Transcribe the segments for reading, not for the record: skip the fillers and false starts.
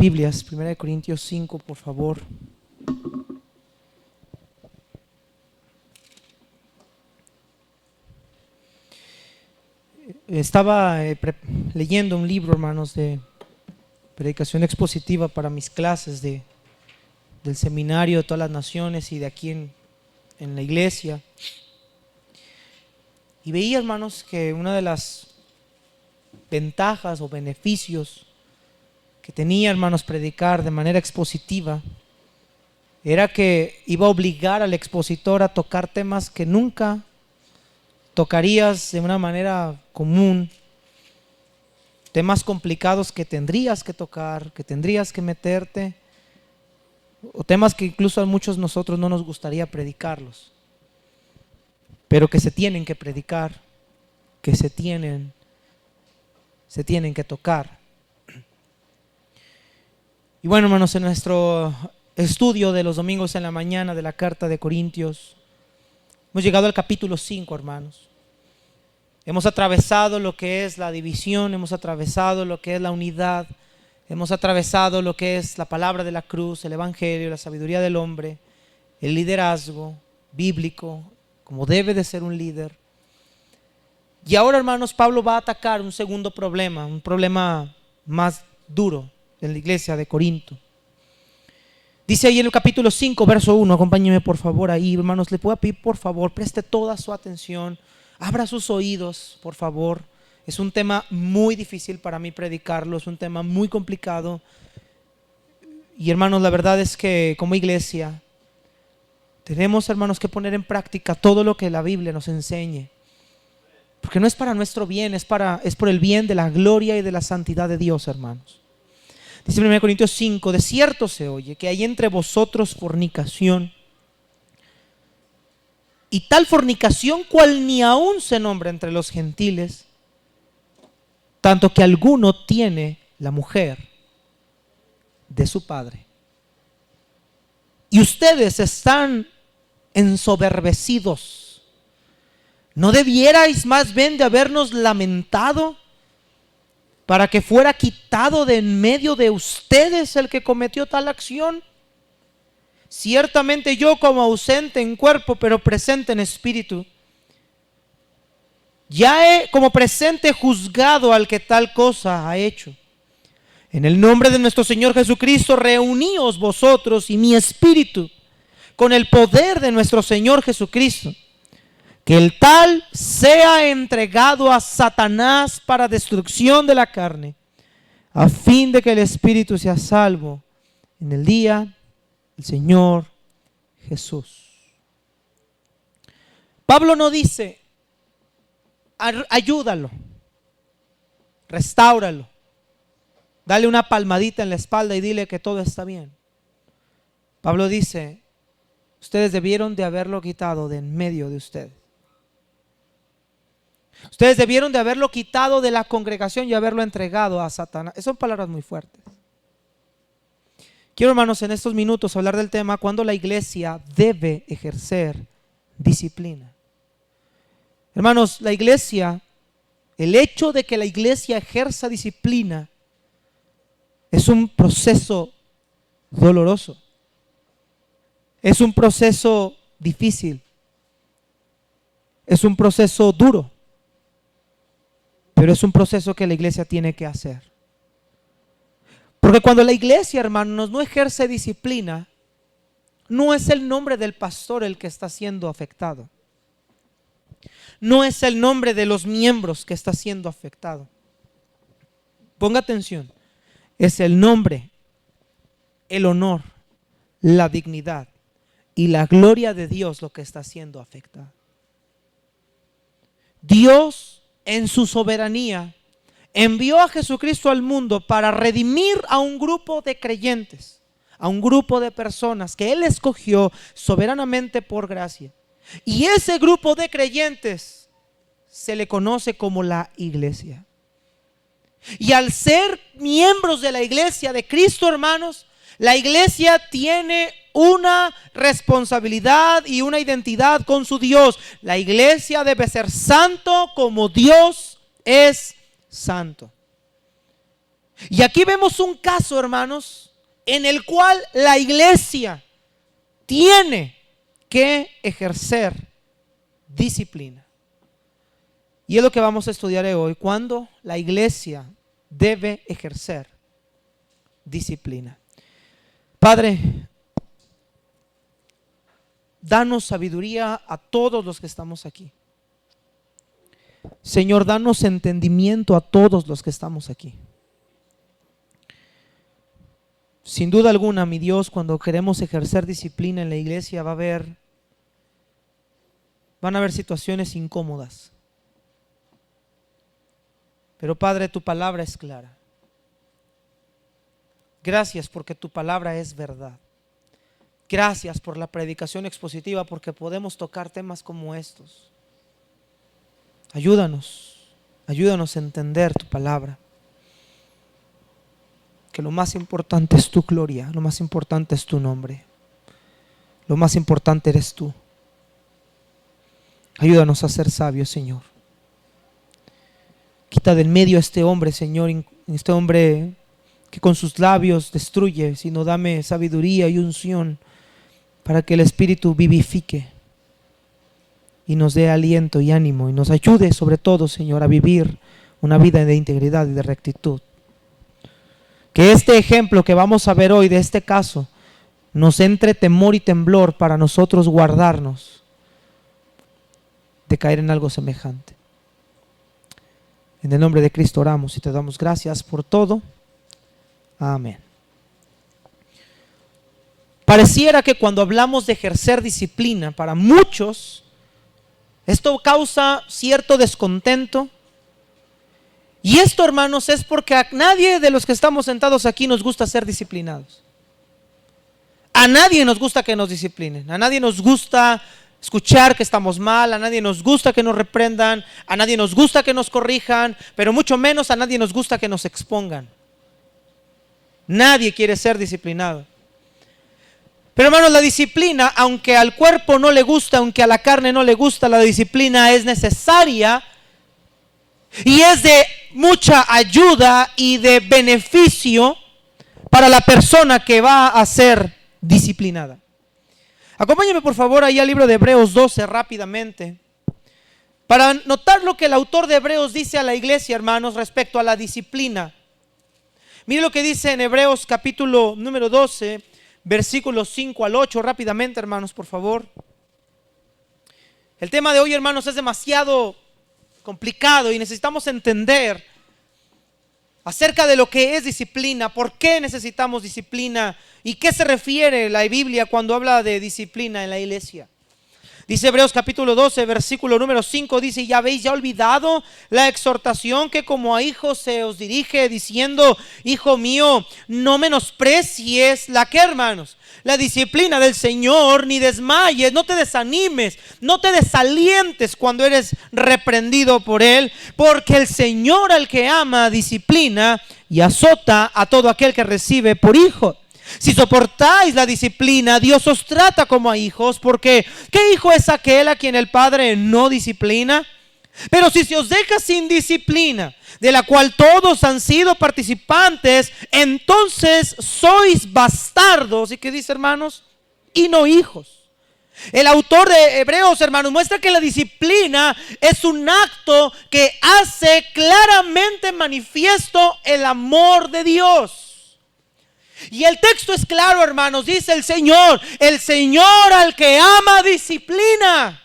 Biblias, 1 Corintios 5, por favor. Estaba leyendo un libro, hermanos, de predicación expositiva para mis clases del seminario de todas las naciones y de aquí en la iglesia. Y veía, hermanos, que una de las ventajas o beneficios que tenía, hermanos, predicar de manera expositiva era que iba a obligar al expositor a tocar temas que nunca tocarías de una manera común, temas complicados que tendrías que tocar, que tendrías que meterte, o temas que incluso a muchos de nosotros no nos gustaría predicarlos, pero que se tienen que predicar, que se tienen que tocar. Y bueno, hermanos, en nuestro estudio de los domingos en la mañana de la carta de Corintios, hemos llegado al capítulo 5, hermanos. Hemos atravesado lo que es la división, hemos atravesado lo que es la unidad, hemos atravesado lo que es la palabra de la cruz, el evangelio, la sabiduría del hombre, el liderazgo bíblico, como debe de ser un líder. Y ahora, hermanos, Pablo va a atacar un segundo problema, un problema más duro en la iglesia de Corinto. Dice ahí en el capítulo 5, verso 1, acompáñenme por favor ahí, hermanos, le puedo pedir por favor, preste toda su atención, abra sus oídos, por favor. Es un tema muy difícil para mí predicarlo, es un tema muy complicado. Y hermanos, la verdad es que como iglesia tenemos, hermanos, que poner en práctica todo lo que la Biblia nos enseñe. Porque no es para nuestro bien, es por el bien de la gloria y de la santidad de Dios, hermanos. Dice 1 Corintios 5, de cierto se oye que hay entre vosotros fornicación, y tal fornicación cual ni aún se nombra entre los gentiles, tanto que alguno tiene la mujer de su padre. Y ustedes están ensoberbecidos. ¿No debierais más bien de habernos lamentado para que fuera quitado de en medio de ustedes el que cometió tal acción? Ciertamente yo, como ausente en cuerpo, pero presente en espíritu, ya he como presente juzgado al que tal cosa ha hecho. En el nombre de nuestro Señor Jesucristo, reuníos vosotros y mi espíritu con el poder de nuestro Señor Jesucristo, que el tal sea entregado a Satanás para destrucción de la carne, a fin de que el espíritu sea salvo en el día del Señor Jesús. Pablo no dice, ayúdalo, restáuralo, dale una palmadita en la espalda y dile que todo está bien. Pablo dice, ustedes debieron de haberlo quitado de en medio de ustedes. Ustedes debieron de haberlo quitado de la congregación y haberlo entregado a Satanás. Son palabras muy fuertes. Quiero, hermanos, en estos minutos hablar del tema cuando la iglesia debe ejercer disciplina. Hermanos, la iglesia, el hecho de que la iglesia ejerza disciplina es un proceso doloroso. Es un proceso difícil. Es un proceso duro. Pero es un proceso que la iglesia tiene que hacer. Porque cuando la iglesia, hermanos, no ejerce disciplina, no es el nombre del pastor el que está siendo afectado. No es el nombre de los miembros que está siendo afectado. Ponga atención. Es el nombre, el honor, la dignidad y la gloria de Dios lo que está siendo afectado. Dios, en su soberanía, envió a Jesucristo al mundo para redimir a un grupo de creyentes, a un grupo de personas que Él escogió soberanamente por gracia. Y ese grupo de creyentes se le conoce como la iglesia. Y al ser miembros de la iglesia de Cristo, hermanos, la iglesia tiene una responsabilidad y una identidad con su Dios. La iglesia debe ser santo como Dios es santo. Y aquí vemos un caso, hermanos, en el cual la iglesia tiene que ejercer disciplina. Y es lo que vamos a estudiar hoy, cuando la iglesia debe ejercer disciplina. Padre, danos sabiduría a todos los que estamos aquí. Señor, danos entendimiento a todos los que estamos aquí. Sin duda alguna, mi Dios, cuando queremos ejercer disciplina en la iglesia van a haber situaciones incómodas. Pero Padre, tu palabra es clara. Gracias porque tu palabra es verdad. Gracias por la predicación expositiva, porque podemos tocar temas como estos. Ayúdanos a entender tu palabra. Que lo más importante es tu gloria, lo más importante es tu nombre, lo más importante eres tú. Ayúdanos a ser sabios, Señor. Quita del medio a este hombre, Señor, este hombre que con sus labios destruye, sino dame sabiduría y unción para que el Espíritu vivifique y nos dé aliento y ánimo y nos ayude sobre todo, Señor, a vivir una vida de integridad y de rectitud. Que este ejemplo que vamos a ver hoy de este caso nos entre temor y temblor para nosotros guardarnos de caer en algo semejante. En el nombre de Cristo oramos y te damos gracias por todo. Amén. Pareciera que cuando hablamos de ejercer disciplina, para muchos esto causa cierto descontento. Y esto, hermanos, es porque a nadie de los que estamos sentados aquí nos gusta ser disciplinados. A nadie nos gusta que nos disciplinen. A nadie nos gusta escuchar que estamos mal. A nadie nos gusta que nos reprendan. A nadie nos gusta que nos corrijan. Pero mucho menos a nadie nos gusta que nos expongan. Nadie quiere ser disciplinado. Pero, hermanos, la disciplina, aunque al cuerpo no le gusta, aunque a la carne no le gusta, la disciplina es necesaria y es de mucha ayuda y de beneficio para la persona que va a ser disciplinada. Acompáñame por favor ahí al libro de Hebreos 12 rápidamente, para notar lo que el autor de Hebreos dice a la iglesia, hermanos, respecto a la disciplina. Mire lo que dice en Hebreos capítulo número 12, versículos 5 al 8, rápidamente, hermanos, por favor. El tema de hoy, hermanos, es demasiado complicado y necesitamos entender acerca de lo que es disciplina, por qué necesitamos disciplina y qué se refiere la Biblia cuando habla de disciplina en la iglesia. Dice Hebreos capítulo 12, versículo número 5, dice: ¿ya habéis ya olvidado la exhortación que como a hijos se os dirige, diciendo, hijo mío, no menosprecies la que, hermanos, la disciplina del Señor, ni desmayes, no te desanimes, no te desalientes cuando eres reprendido por Él, porque el Señor al que ama disciplina y azota a todo aquel que recibe por hijo? Si soportáis la disciplina, Dios os trata como a hijos, porque ¿qué hijo es aquel a quien el Padre no disciplina? Pero si se os deja sin disciplina, de la cual todos han sido participantes, entonces sois bastardos. ¿Y qué dice, hermanos? Y no hijos. El autor de Hebreos, hermanos, muestra que la disciplina es un acto que hace claramente manifiesto el amor de Dios. Y el texto es claro, hermanos, dice el Señor al que ama disciplina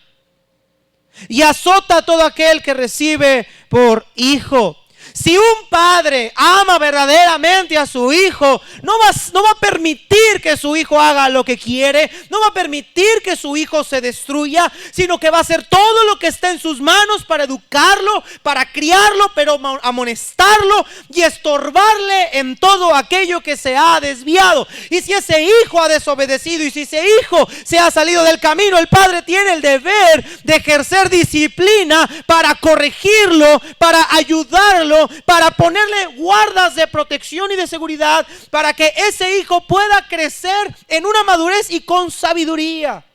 y azota a todo aquel que recibe por hijo. Si un padre ama verdaderamente a su hijo, no va a permitir que su hijo haga lo que quiere, no va a permitir que su hijo se destruya, sino que va a hacer todo lo que esté en sus manos para educarlo, para criarlo, pero amonestarlo y estorbarle en todo aquello que se ha desviado. Y si ese hijo ha desobedecido y si ese hijo se ha salido del camino, el padre tiene el deber de ejercer disciplina para corregirlo, para ayudarlo, para ponerle guardas de protección y de seguridad, para que ese hijo pueda crecer en una madurez y con sabiduría.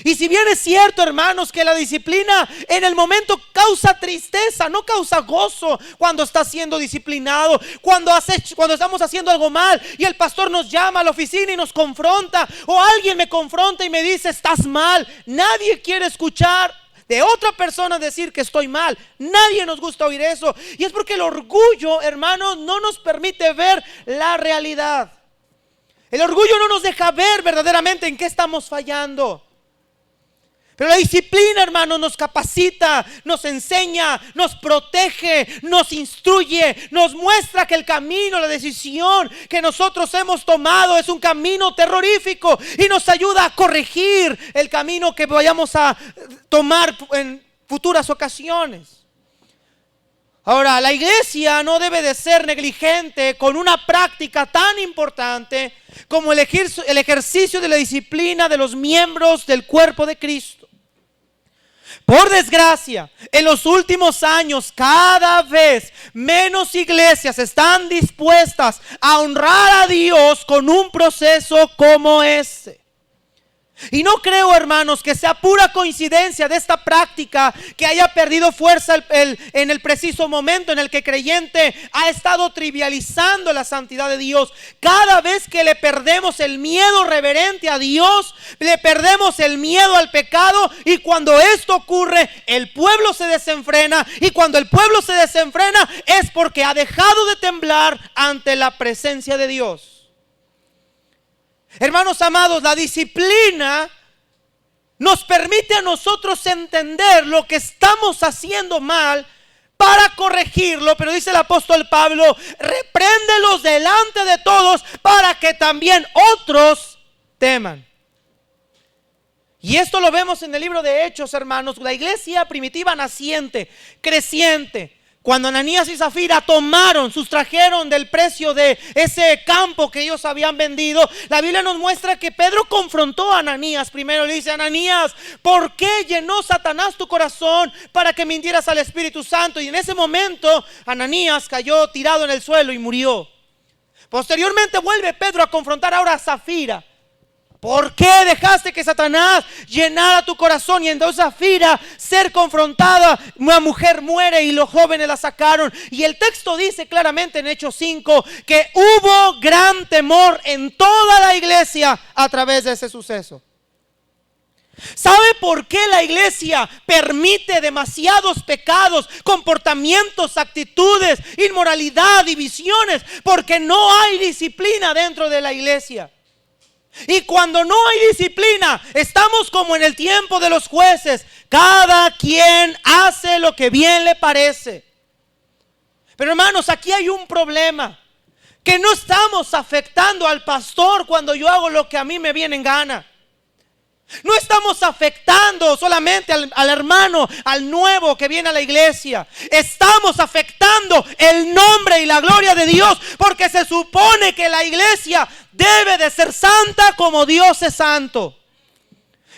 Y si bien es cierto, hermanos, que la disciplina en el momento causa tristeza, no causa gozo cuando estás siendo disciplinado, cuando estamos haciendo algo mal y el pastor nos llama a la oficina y nos confronta, o alguien me confronta y me dice estás mal. Nadie quiere escuchar de otra persona decir que estoy mal. Nadie nos gusta oír eso. Y es porque el orgullo, hermanos, no nos permite ver la realidad. El orgullo no nos deja ver verdaderamente en qué estamos fallando. Pero la disciplina, hermanos, nos capacita, nos enseña, nos protege, nos instruye, nos muestra que el camino, la decisión que nosotros hemos tomado es un camino terrorífico y nos ayuda a corregir el camino que vayamos a tomar en futuras ocasiones. Ahora, la iglesia no debe de ser negligente con una práctica tan importante como el ejercicio de la disciplina de los miembros del cuerpo de Cristo. Por desgracia, en los últimos años cada vez menos iglesias están dispuestas a honrar a Dios con un proceso como este. Y no creo, hermanos, que sea pura coincidencia de esta práctica que haya perdido fuerza en el preciso momento en el que el creyente ha estado trivializando la santidad de Dios. Cada vez que le perdemos el miedo reverente a Dios, le perdemos el miedo al pecado, y cuando esto ocurre, el pueblo se desenfrena, y cuando el pueblo se desenfrena es porque ha dejado de temblar ante la presencia de Dios. Hermanos amados, la disciplina nos permite a nosotros entender lo que estamos haciendo mal para corregirlo, pero dice el apóstol Pablo, repréndelos delante de todos para que también otros teman. Y esto lo vemos en el libro de Hechos, hermanos, la iglesia primitiva naciente, creciente. Cuando Ananías y Zafira sustrajeron del precio de ese campo que ellos habían vendido, la Biblia nos muestra que Pedro confrontó a Ananías. Primero le dice: Ananías, ¿por qué llenó Satanás tu corazón para que mintieras al Espíritu Santo? Y en ese momento Ananías cayó tirado en el suelo y murió. Posteriormente vuelve Pedro a confrontar ahora a Zafira. ¿Por qué dejaste que Satanás llenara tu corazón? Y entonces Zafira, ser confrontada, una mujer muere y los jóvenes la sacaron. Y el texto dice claramente en Hechos 5 que hubo gran temor en toda la iglesia a través de ese suceso. ¿Sabe por qué la iglesia permite demasiados pecados, comportamientos, actitudes, inmoralidad, divisiones? Porque no hay disciplina dentro de la iglesia. Y cuando no hay disciplina, estamos como en el tiempo de los jueces. Cada quien hace lo que bien le parece. Pero hermanos, aquí hay un problema. Que no estamos afectando al pastor cuando yo hago lo que a mí me viene en gana. No estamos afectando solamente al hermano, al nuevo que viene a la iglesia. Estamos afectando el nombre y la gloria de Dios, porque se supone que la iglesia debe de ser santa como Dios es santo.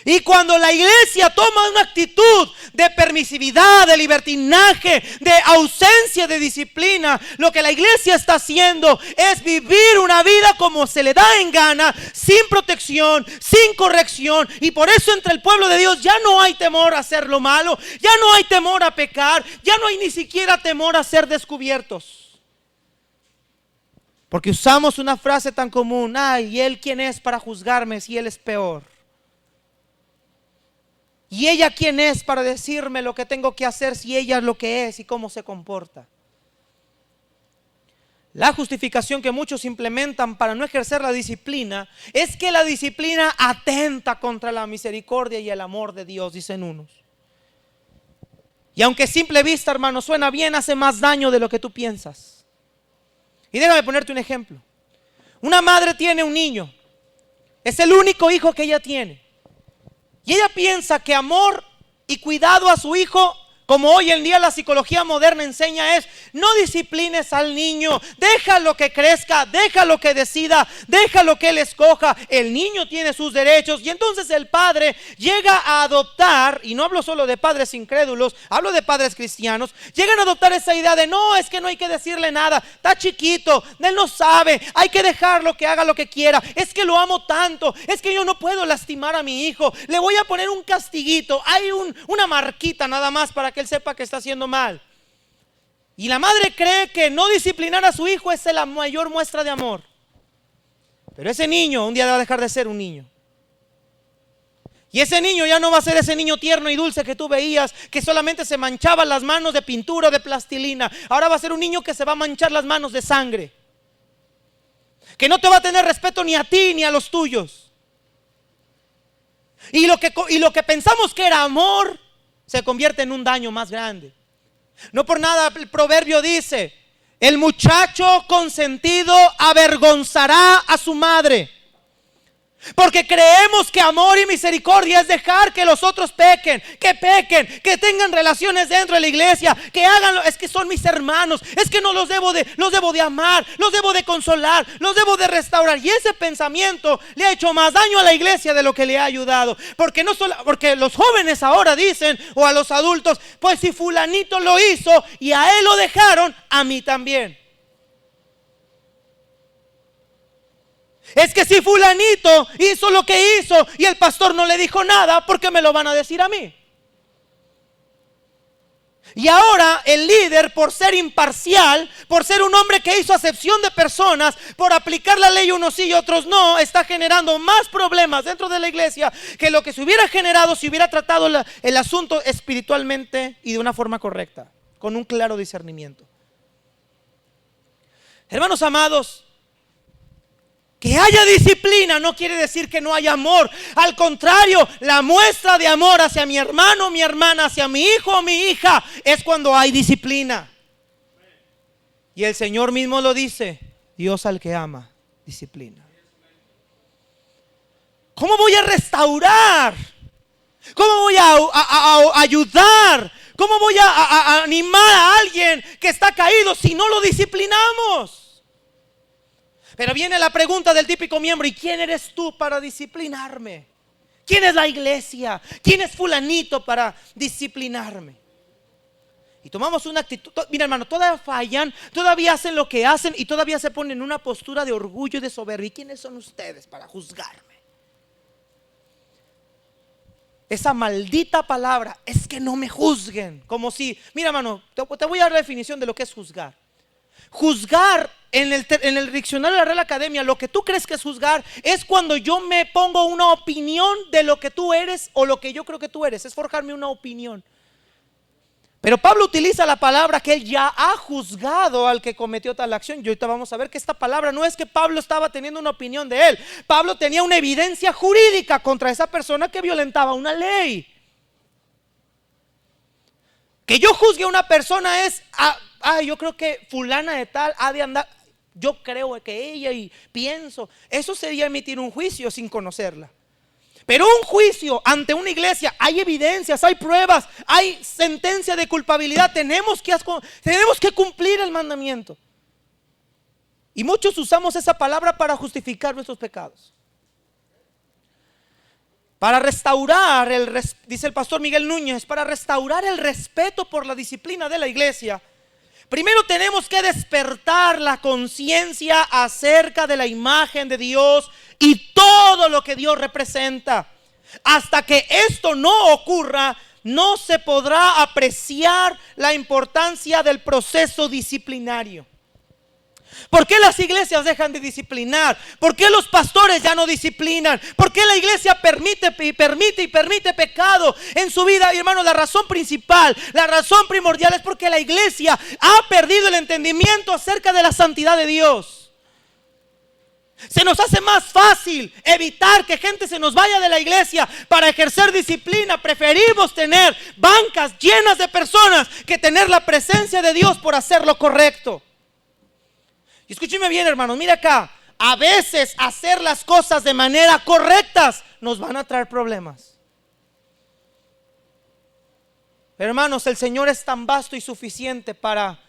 Y cuando la iglesia toma una actitud de permisividad, de libertinaje, de ausencia de disciplina, lo que la iglesia está haciendo es vivir una vida como se le da en gana, sin protección, sin corrección. Y por eso entre el pueblo de Dios ya no hay temor a hacer lo malo, ya no hay temor a pecar, ya no hay ni siquiera temor a ser descubiertos. Porque usamos una frase tan común: ay, ¿y él quién es para juzgarme si él es peor? ¿Y ella quién es para decirme lo que tengo que hacer si ella es lo que es y cómo se comporta? La justificación que muchos implementan para no ejercer la disciplina es que la disciplina atenta contra la misericordia y el amor de Dios, dicen unos. Y aunque a simple vista, hermano, suena bien, hace más daño de lo que tú piensas. Y déjame ponerte un ejemplo. Una madre tiene un niño. Es el único hijo que ella tiene. Y ella piensa que amor y cuidado a su hijo como hoy en día la psicología moderna enseña, es: no disciplines al niño, déjalo que crezca, déjalo que decida, déjalo que él escoja. El niño tiene sus derechos. Y entonces el padre llega a adoptar, y no hablo solo de padres incrédulos, hablo de padres cristianos, llegan a adoptar esa idea de: no, es que no hay que decirle nada, está chiquito, él no sabe, hay que dejarlo que haga lo que quiera, es que lo amo tanto, es que yo no puedo lastimar a mi hijo, le voy a poner un castiguito, hay una marquita nada más para que él sepa que está haciendo mal. Y la madre cree que no disciplinar a su hijo es la mayor muestra de amor. Pero ese niño un día va a dejar de ser un niño. Y ese niño ya no va a ser ese niño tierno y dulce que tú veías, que solamente se manchaba las manos de pintura o de plastilina. Ahora va a ser un niño que se va a manchar las manos de sangre, que no te va a tener respeto ni a ti ni a los tuyos. Y lo que pensamos que era amor se convierte en un daño más grande. No por nada el proverbio dice: el muchacho consentido avergonzará a su madre. Porque creemos que amor y misericordia es dejar que los otros pequen, que tengan relaciones dentro de la iglesia, que hagan, es que son mis hermanos, es que no los debo de amar, los debo de consolar, los debo de restaurar. Y ese pensamiento le ha hecho más daño a la iglesia de lo que le ha ayudado. Porque los jóvenes ahora dicen, o a los adultos: pues si fulanito lo hizo y a él lo dejaron, a mí también. Es que si fulanito hizo lo que hizo y el pastor no le dijo nada, ¿por qué me lo van a decir a mí? Y ahora el líder, por ser imparcial, por ser un hombre que hizo acepción de personas, por aplicar la ley unos sí y otros no, está generando más problemas dentro de la iglesia que lo que se hubiera generado si hubiera tratado el asunto espiritualmente y de una forma correcta, con un claro discernimiento. Hermanos amados, que haya disciplina no quiere decir que no haya amor. Al contrario, la muestra de amor hacia mi hermano, mi hermana, hacia mi hijo o mi hija, es cuando hay disciplina. Y el Señor mismo lo dice: Dios al que ama, disciplina. ¿Cómo voy a restaurar? ¿Cómo voy a ayudar? ¿Cómo voy a animar a alguien que está caído si no lo disciplinamos? Pero viene la pregunta del típico miembro: ¿y quién eres tú para disciplinarme? ¿Quién es la iglesia? ¿Quién es fulanito para disciplinarme? Y tomamos una actitud. Mira, hermano, todavía fallan, todavía hacen lo que hacen y todavía se ponen en una postura de orgullo y de soberbia. ¿Y quiénes son ustedes para juzgarme? Esa maldita palabra: es que no me juzguen. Como si, mira, hermano, te voy a dar la definición de lo que es juzgar. Juzgar en el diccionario de la Real Academia, lo que tú crees que es juzgar es cuando yo me pongo una opinión de lo que tú eres o lo que yo creo que tú eres. Es forjarme una opinión. Pero Pablo utiliza la palabra que él ya ha juzgado al que cometió tal acción. Y ahorita vamos a ver que esta palabra no es que Pablo estaba teniendo una opinión de él. Pablo tenía una evidencia jurídica contra esa persona que violentaba una ley. Que yo juzgue a una persona es: yo creo que fulana de tal ha de andar, yo creo que ella, y pienso. Eso sería emitir un juicio sin conocerla. Pero un juicio ante una iglesia, hay evidencias, hay pruebas, hay sentencia de culpabilidad. Tenemos que cumplir el mandamiento. Y muchos usamos esa palabra para justificar nuestros pecados. Para restaurar, dice el pastor Miguel Núñez, para restaurar el respeto por la disciplina de la iglesia, primero tenemos que despertar la conciencia acerca de la imagen de Dios y todo lo que Dios representa. Hasta que esto no ocurra, no se podrá apreciar la importancia del proceso disciplinario. ¿Por qué las iglesias dejan de disciplinar? ¿Por qué los pastores ya no disciplinan? ¿Por qué la iglesia permite pecado en su vida? Y hermano, la razón principal, la razón primordial es porque la iglesia ha perdido el entendimiento acerca de la santidad de Dios. Se nos hace más fácil evitar que gente se nos vaya de la iglesia para ejercer disciplina. Preferimos tener bancas llenas de personas que tener la presencia de Dios por hacer lo correcto. Y escúcheme bien, hermanos, mira acá. A veces hacer las cosas de manera correctas nos van a traer problemas. Hermanos, el Señor es tan vasto y suficiente para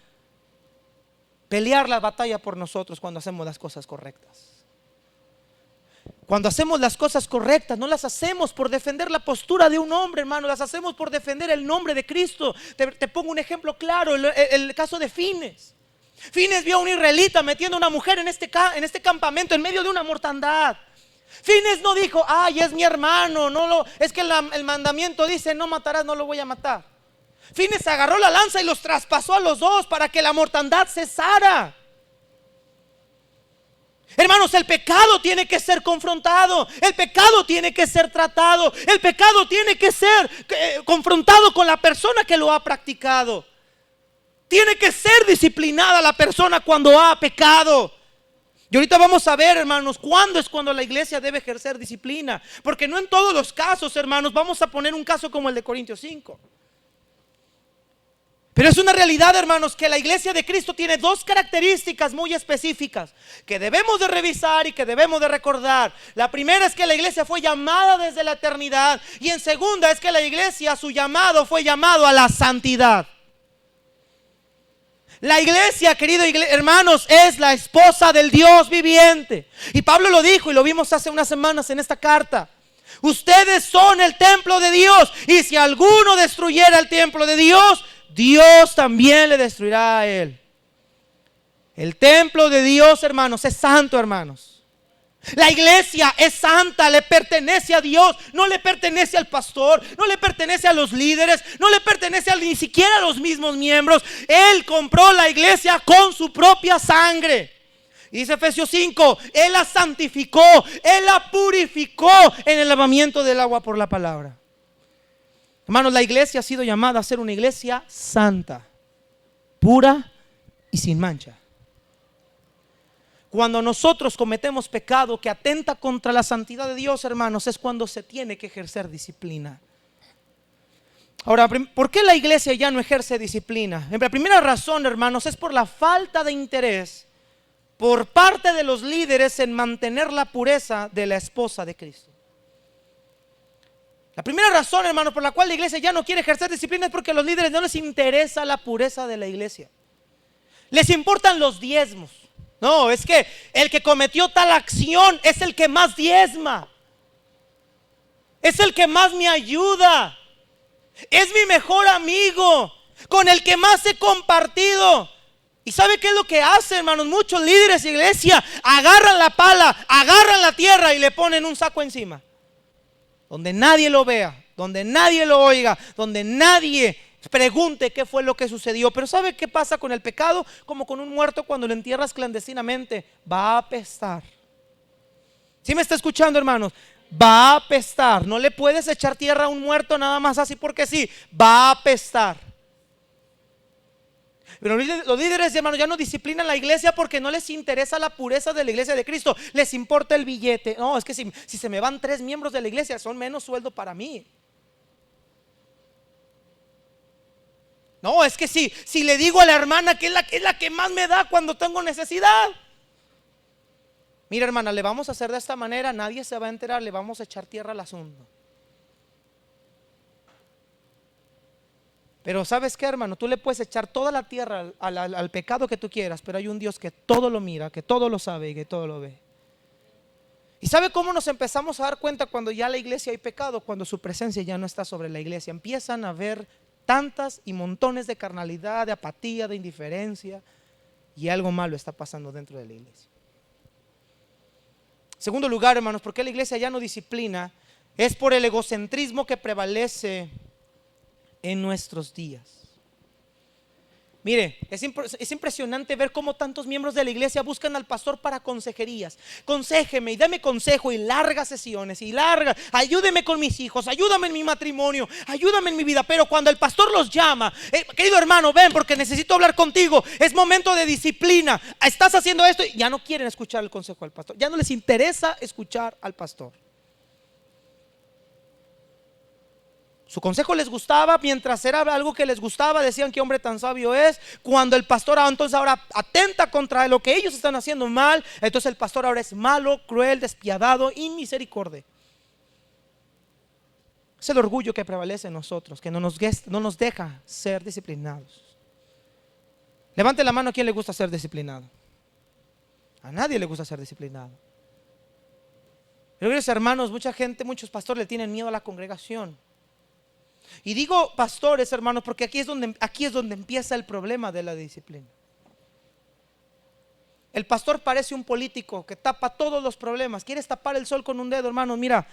pelear la batalla por nosotros cuando hacemos las cosas correctas. Cuando hacemos las cosas correctas, no las hacemos por defender la postura de un hombre, hermano, las hacemos por defender el nombre de Cristo. Te pongo un ejemplo claro, el caso de Fines. Fines vio a un israelita metiendo a una mujer en este campamento en medio de una mortandad. Fines no dijo, ay, es mi hermano, es que el mandamiento dice no matarás, no lo voy a matar. Fines agarró la lanza y los traspasó a los dos para que la mortandad cesara. Hermanos, el pecado tiene que ser confrontado, el pecado tiene que ser tratado, el pecado tiene que ser confrontado con la persona que lo ha practicado. Tiene que ser disciplinada la persona cuando ha pecado. Y ahorita vamos a ver, hermanos, cuándo es cuando la iglesia debe ejercer disciplina. Porque no en todos los casos, hermanos. Vamos a poner un caso como el de Corintios 5. Pero es una realidad, hermanos, que la iglesia de Cristo tiene dos características muy específicas que debemos de revisar y que debemos de recordar. La primera es que la iglesia fue llamada desde la eternidad. Y en segunda es que la iglesia, su llamado fue llamado a la santidad. La iglesia, queridos hermanos, es la esposa del Dios viviente. Y Pablo lo dijo y lo vimos hace unas semanas en esta carta. Ustedes son el templo de Dios. Y si alguno destruyera el templo de Dios, Dios también le destruirá a él. El templo de Dios, hermanos, es santo, hermanos. La iglesia es santa, le pertenece a Dios, no le pertenece al pastor, no le pertenece a los líderes, no le pertenece ni siquiera a los mismos miembros. Él compró la iglesia con su propia sangre. Y dice Efesios 5, Él la santificó, Él la purificó en el lavamiento del agua por la palabra. Hermanos, la iglesia ha sido llamada a ser una iglesia santa, pura y sin mancha. Cuando nosotros cometemos pecado que atenta contra la santidad de Dios, hermanos, es cuando se tiene que ejercer disciplina. Ahora, ¿por qué la iglesia ya no ejerce disciplina? La primera razón, hermanos, es por la falta de interés por parte de los líderes en mantener la pureza de la esposa de Cristo. La primera razón, hermanos, por la cual la iglesia ya no quiere ejercer disciplina es porque a los líderes no les interesa la pureza de la iglesia. Les importan los diezmos. No, es que el que cometió tal acción es el que más diezma. Es el que más me ayuda. Es mi mejor amigo, con el que más he compartido. ¿Y sabe qué es lo que hacen, hermanos? Muchos líderes de iglesia agarran la pala, agarran la tierra y le ponen un saco encima. Donde nadie lo vea, donde nadie lo oiga, donde nadie pregunte qué fue lo que sucedió. Pero ¿sabe qué pasa con el pecado? Como con un muerto cuando lo entierras clandestinamente, va a apestar. ¿Sí me está escuchando, hermanos? Va a apestar. No le puedes echar tierra a un muerto nada más así porque sí, va a apestar. Pero los líderes, hermanos, ya no disciplinan la iglesia porque no les interesa la pureza de la iglesia de Cristo. Les importa el billete. No, es que si se me van 3 miembros de la iglesia, son menos sueldo para mí. No, es que si le digo a la hermana que es la que más me da cuando tengo necesidad. Mira, hermana, le vamos a hacer de esta manera, nadie se va a enterar, le vamos a echar tierra al asunto. Pero ¿sabes qué, hermano? Tú le puedes echar toda la tierra al pecado que tú quieras, pero hay un Dios que todo lo mira, que todo lo sabe y que todo lo ve. ¿Y sabe cómo nos empezamos a dar cuenta cuando ya la iglesia hay pecado? Cuando su presencia ya no está sobre la iglesia. Empiezan a ver tantas y montones de carnalidad, de apatía, de indiferencia, y algo malo está pasando dentro de la iglesia. Segundo lugar, hermanos, ¿por qué la iglesia ya no disciplina? Es por el egocentrismo que prevalece en nuestros días. Mire, es impresionante ver cómo tantos miembros de la iglesia buscan al pastor para consejerías. Conséjeme y dame consejo, y largas sesiones y ayúdeme con mis hijos, ayúdame en mi matrimonio, ayúdame en mi vida. Pero cuando el pastor los llama, querido hermano, ven porque necesito hablar contigo, es momento de disciplina, estás haciendo esto, y ya no quieren escuchar el consejo del pastor, ya no les interesa escuchar al pastor. Su consejo les gustaba, mientras era algo que les gustaba, decían qué hombre tan sabio es. Cuando el pastor entonces ahora atenta contra lo que ellos están haciendo mal, entonces el pastor ahora es malo, cruel, despiadado, inmisericordia. Es el orgullo que prevalece en nosotros, que no nos deja ser disciplinados. Levante la mano a quien le gusta ser disciplinado. A nadie le gusta ser disciplinado. Pero hermanos, mucha gente, muchos pastores le tienen miedo a la congregación. Y digo pastores, hermanos, porque aquí es donde empieza el problema de la disciplina. El pastor parece un político que tapa todos los problemas. Quieres tapar el sol con un dedo, hermanos. Mira,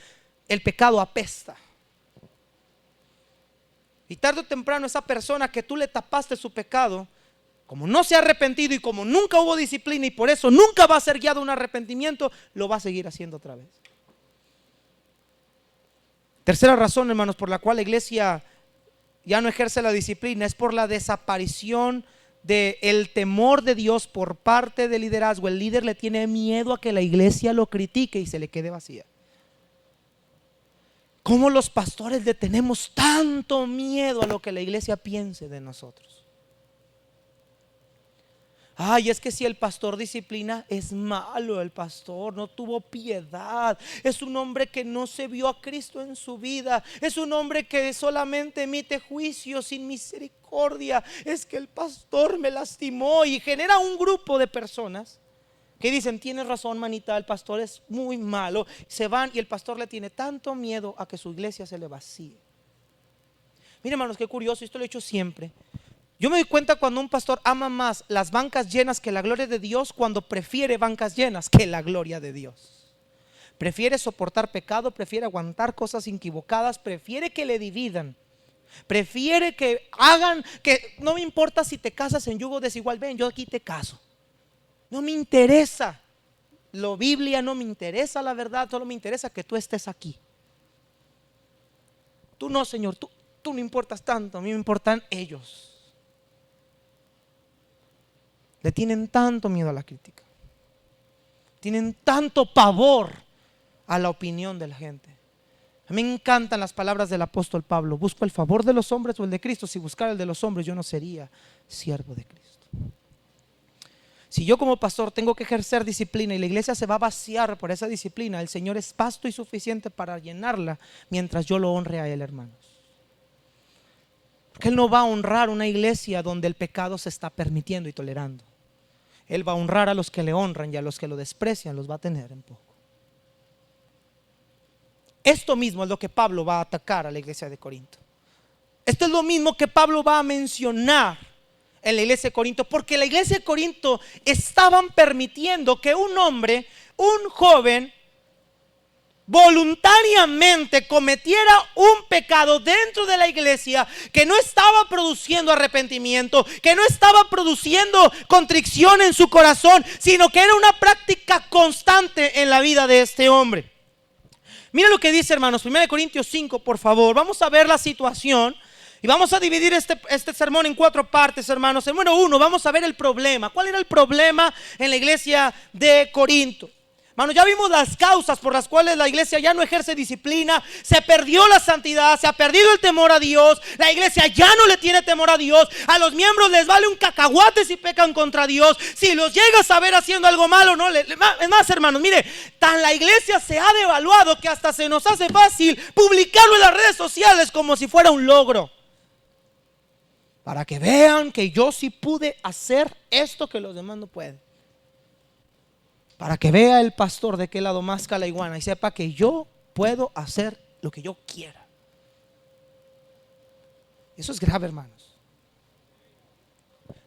el pecado apesta. Y tarde o temprano esa persona que tú le tapaste su pecado, como no se ha arrepentido y como nunca hubo disciplina y por eso nunca va a ser guiado a un arrepentimiento, lo va a seguir haciendo otra vez. Tercera razón, hermanos, por la cual la iglesia ya no ejerce la disciplina es por la desaparición del temor de Dios por parte del liderazgo. El líder le tiene miedo a que la iglesia lo critique y se le quede vacía. ¿Cómo los pastores le tenemos tanto miedo a lo que la iglesia piense de nosotros? Ay, es que si el pastor disciplina es malo, el pastor no tuvo piedad, es un hombre que no se vio a Cristo en su vida, es un hombre que solamente emite juicio sin misericordia, es que el pastor me lastimó, y genera un grupo de personas que dicen: tienes razón, manita, el pastor es muy malo. Se van y el pastor le tiene tanto miedo a que su iglesia se le vacíe. Miren, hermanos, qué curioso, esto lo he hecho siempre. Yo me doy cuenta cuando un pastor ama más las bancas llenas que la gloria de Dios, cuando prefiere bancas llenas que la gloria de Dios. Prefiere soportar pecado, prefiere aguantar cosas equivocadas, prefiere que le dividan, prefiere que hagan, que no me importa si te casas en yugo desigual, ven, yo aquí te caso. No me interesa la Biblia, no me interesa la verdad, solo me interesa que tú estés aquí. Tú no, Señor, tú no importas tanto, a mí me importan ellos. Le tienen tanto miedo a la crítica, tienen tanto pavor a la opinión de la gente. A mí me encantan las palabras del apóstol Pablo: busco el favor de los hombres o el de Cristo. Si buscara el de los hombres, yo no sería siervo de Cristo. Si yo como pastor tengo que ejercer disciplina y la iglesia se va a vaciar por esa disciplina, el Señor es vasto y suficiente para llenarla mientras yo lo honre a Él, hermanos. Porque Él no va a honrar una iglesia donde el pecado se está permitiendo y tolerando. Él va a honrar a los que le honran, y a los que lo desprecian los va a tener en poco. Esto mismo es lo que Pablo va a atacar a la iglesia de Corinto. Esto es lo mismo que Pablo va a mencionar en la iglesia de Corinto, porque la iglesia de Corinto estaban permitiendo que un hombre, un joven, voluntariamente cometiera un pecado dentro de la iglesia que no estaba produciendo arrepentimiento, que no estaba produciendo contrición en su corazón, sino que era una práctica constante en la vida de este hombre. Mira lo que dice, hermanos, 1 Corintios 5, por favor. Vamos a ver la situación y vamos a dividir este sermón en 4 partes, hermanos. Número 1, vamos a ver el problema. ¿Cuál era el problema en la iglesia de Corinto? Hermanos, ya vimos las causas por las cuales la iglesia ya no ejerce disciplina. Se perdió la santidad, se ha perdido el temor a Dios. La iglesia ya no le tiene temor a Dios. A los miembros les vale un cacahuate si pecan contra Dios. Si los llegas a ver haciendo algo malo, no. Es más, hermanos, mire, tan la iglesia se ha devaluado que hasta se nos hace fácil publicarlo en las redes sociales como si fuera un logro, para que vean que yo sí pude hacer esto que los demás no pueden. Para que vea el pastor de qué lado masca la iguana y sepa que yo puedo hacer lo que yo quiera. Eso es grave, hermanos.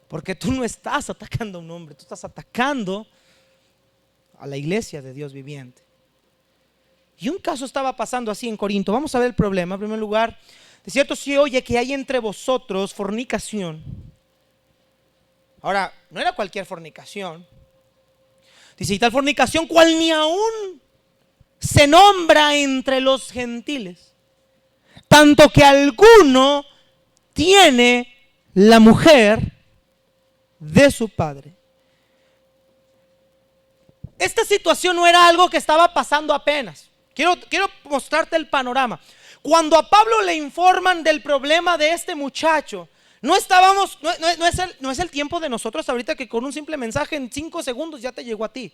Porque tú no estás atacando a un hombre, tú estás atacando a la iglesia de Dios viviente. Y un caso estaba pasando así en Corinto. Vamos a ver el problema. En primer lugar, de cierto se oye que hay entre vosotros fornicación. Ahora, no era cualquier fornicación. Dice: y tal fornicación cual ni aún se nombra entre los gentiles, tanto que alguno tiene la mujer de su padre. Esta situación no era algo que estaba pasando apenas. Quiero mostrarte el panorama. Cuando a Pablo le informan del problema de este muchacho, no es el tiempo de nosotros ahorita, que con un simple mensaje en 5 segundos ya te llegó a ti.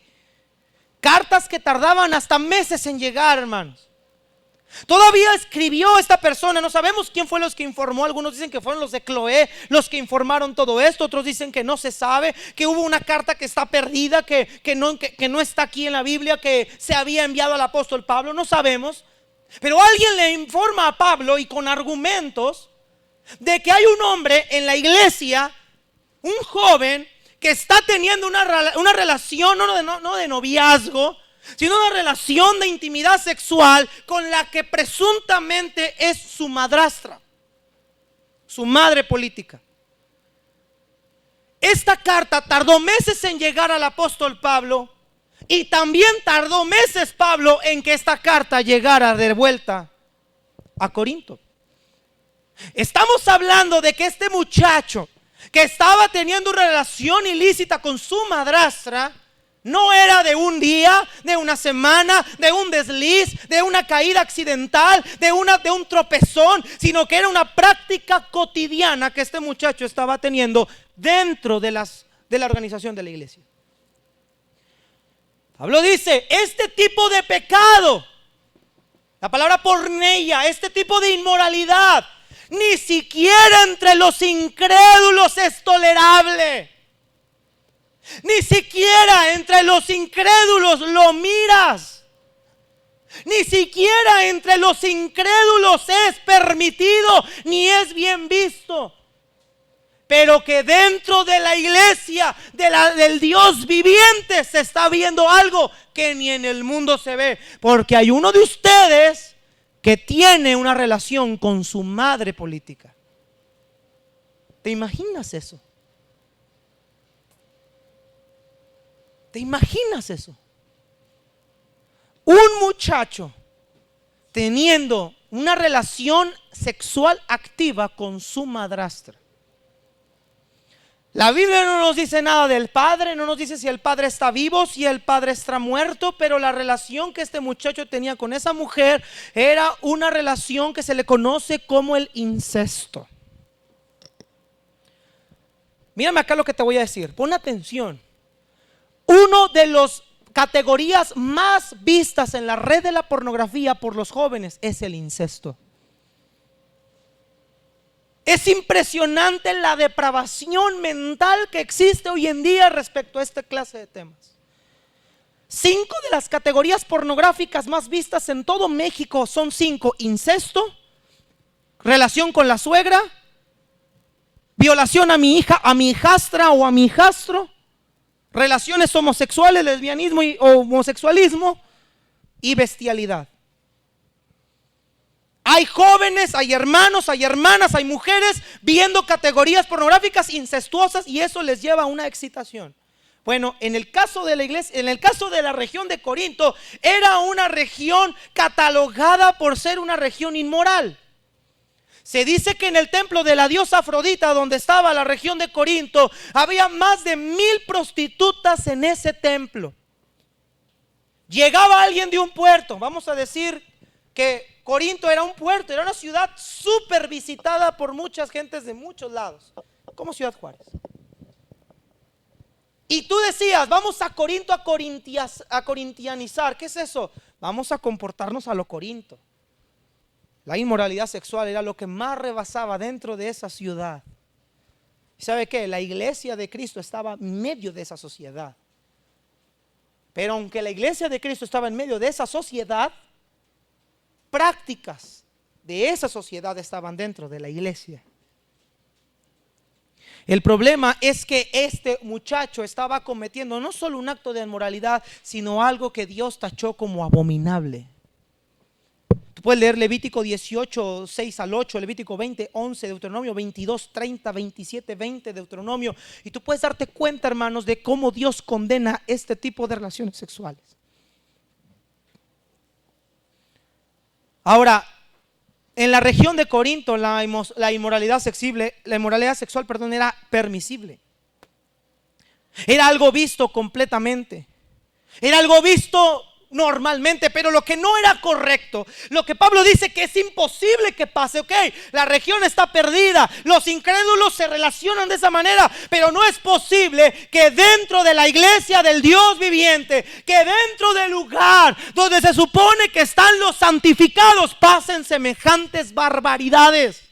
Cartas que tardaban hasta meses en llegar, hermanos. Todavía escribió esta persona, no sabemos quién fue los que informó. Algunos dicen que fueron los de Cloé los que informaron todo esto. Otros dicen que no se sabe, que hubo una carta que está perdida, que no está aquí en la Biblia, que se había enviado al apóstol Pablo. No sabemos. Pero alguien le informa a Pablo, y con argumentos, de que hay un hombre en la iglesia, un joven, que está teniendo una relación no de noviazgo, sino una relación de intimidad sexual con la que presuntamente es su madrastra, su madre política. Esta carta tardó meses en llegar al apóstol Pablo, y también tardó meses Pablo en que esta carta llegara de vuelta a Corinto. Estamos hablando de que este muchacho que estaba teniendo una relación ilícita con su madrastra no era de un día, de una semana, de un desliz, de una caída accidental, de un tropezón, sino que era una práctica cotidiana que este muchacho estaba teniendo dentro de la organización de la iglesia. Pablo dice, este tipo de pecado, la palabra porneia, este tipo de inmoralidad, ni siquiera entre los incrédulos es tolerable. Ni siquiera entre los incrédulos lo miras. Ni siquiera entre los incrédulos es permitido, ni es bien visto. Pero que dentro de la iglesia del Dios viviente se está viendo algo que ni en el mundo se ve. Porque hay uno de ustedes que tiene una relación con su madre política. ¿Te imaginas eso? ¿Te imaginas eso? Un muchacho teniendo una relación sexual activa con su madrastra. La Biblia no nos dice nada del padre, no nos dice si el padre está vivo, si el padre está muerto, pero la relación que este muchacho tenía con esa mujer era una relación que se le conoce como el incesto. Mírame acá lo que te voy a decir, pon atención. Uno de las categorías más vistas en la red de la pornografía por los jóvenes es el incesto. Es impresionante la depravación mental que existe hoy en día respecto a esta clase de temas. 5 de las categorías pornográficas más vistas en todo México son 5: incesto, relación con la suegra, violación a mi hija, a mi hijastra o a mi hijastro, relaciones homosexuales, lesbianismo o homosexualismo y bestialidad. Hay jóvenes, hay hermanos, hay hermanas, hay mujeres viendo categorías pornográficas incestuosas y eso les lleva a una excitación. Bueno, en el caso de la iglesia, en el caso de la región de Corinto, era una región catalogada por ser una región inmoral. Se dice que en el templo de la diosa Afrodita, donde estaba la región de Corinto, había más de 1000 prostitutas en ese templo. Llegaba alguien de un puerto, vamos a decir que Corinto era un puerto, era una ciudad súper visitada por muchas gentes de muchos lados, como Ciudad Juárez. Y tú decías, vamos a Corinto a corintianizar. ¿Qué es eso? Vamos a comportarnos a lo Corinto. La inmoralidad sexual era lo que más rebasaba dentro de esa ciudad. ¿Y sabe qué? La iglesia de Cristo estaba en medio de esa sociedad. Pero aunque la iglesia de Cristo estaba en medio de esa sociedad, prácticas de esa sociedad estaban dentro de la iglesia. El problema es que este muchacho estaba cometiendo no solo un acto de inmoralidad, sino algo que Dios tachó como abominable. Tú puedes leer Levítico 18, 6 al 8, Levítico 20, 11, Deuteronomio 22, 30, 27, 20, Deuteronomio. Y tú puedes darte cuenta, hermanos, de cómo Dios condena este tipo de relaciones sexuales. Ahora, en la región de Corinto la inmoralidad sexual, era permisible. Era algo visto completamente. Era algo visto normalmente, pero lo que no era correcto, lo que Pablo dice que es imposible que pase. Ok, la región está perdida, los incrédulos se relacionan de esa manera, pero no es posible que dentro de la iglesia del Dios viviente, que dentro del lugar donde se supone que están los santificados, pasen semejantes barbaridades.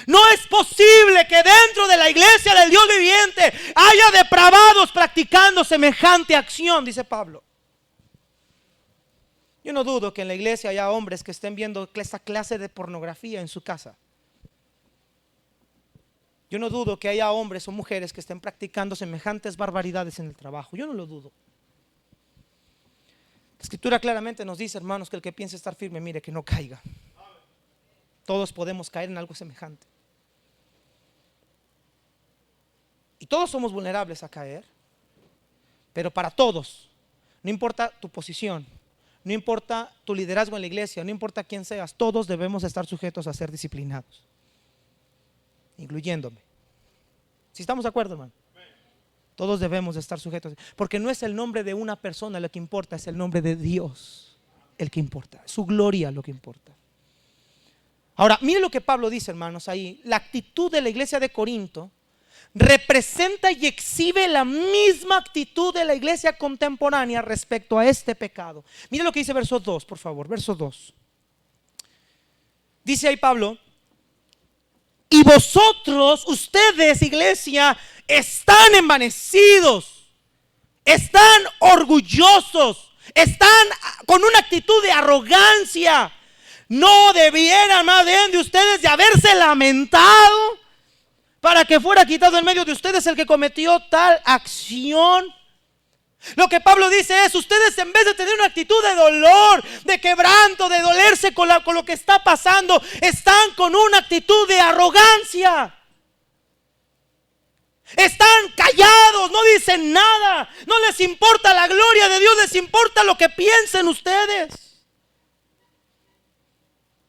No es posible que dentro de la iglesia del Dios viviente haya depravados practicando semejante acción, dice Pablo. Yo no dudo que en la iglesia haya hombres que estén viendo esta clase de pornografía en su casa. Yo no dudo que haya hombres o mujeres que estén practicando semejantes barbaridades en el trabajo. Yo no lo dudo. La Escritura claramente nos dice, hermanos, que el que piense estar firme, mire que no caiga. Todos podemos caer en algo semejante. Y todos somos vulnerables a caer. Pero para todos, no importa tu posición, no importa tu liderazgo en la iglesia, no importa quién seas, todos debemos estar sujetos a ser disciplinados, incluyéndome. ¿Sí estamos de acuerdo, hermano? Todos debemos estar sujetos, porque no es el nombre de una persona lo que importa, es el nombre de Dios el que importa, su gloria lo que importa. Ahora, mire lo que Pablo dice, hermanos, ahí. La actitud de la iglesia de Corinto representa y exhibe la misma actitud de la iglesia contemporánea respecto a este pecado. Mire lo que dice verso 2, por favor, verso 2. Dice ahí Pablo: y vosotros, ustedes, iglesia, están envanecidos, están orgullosos, están con una actitud de arrogancia. No debieran más bien de ustedes de haberse lamentado para que fuera quitado en medio de ustedes el que cometió tal acción. Lo que Pablo dice es: ustedes, en vez de tener una actitud de dolor, de quebranto, de dolerse con lo que está pasando, están con una actitud de arrogancia. Están callados, no dicen nada, no les importa la gloria de Dios, les importa lo que piensen ustedes.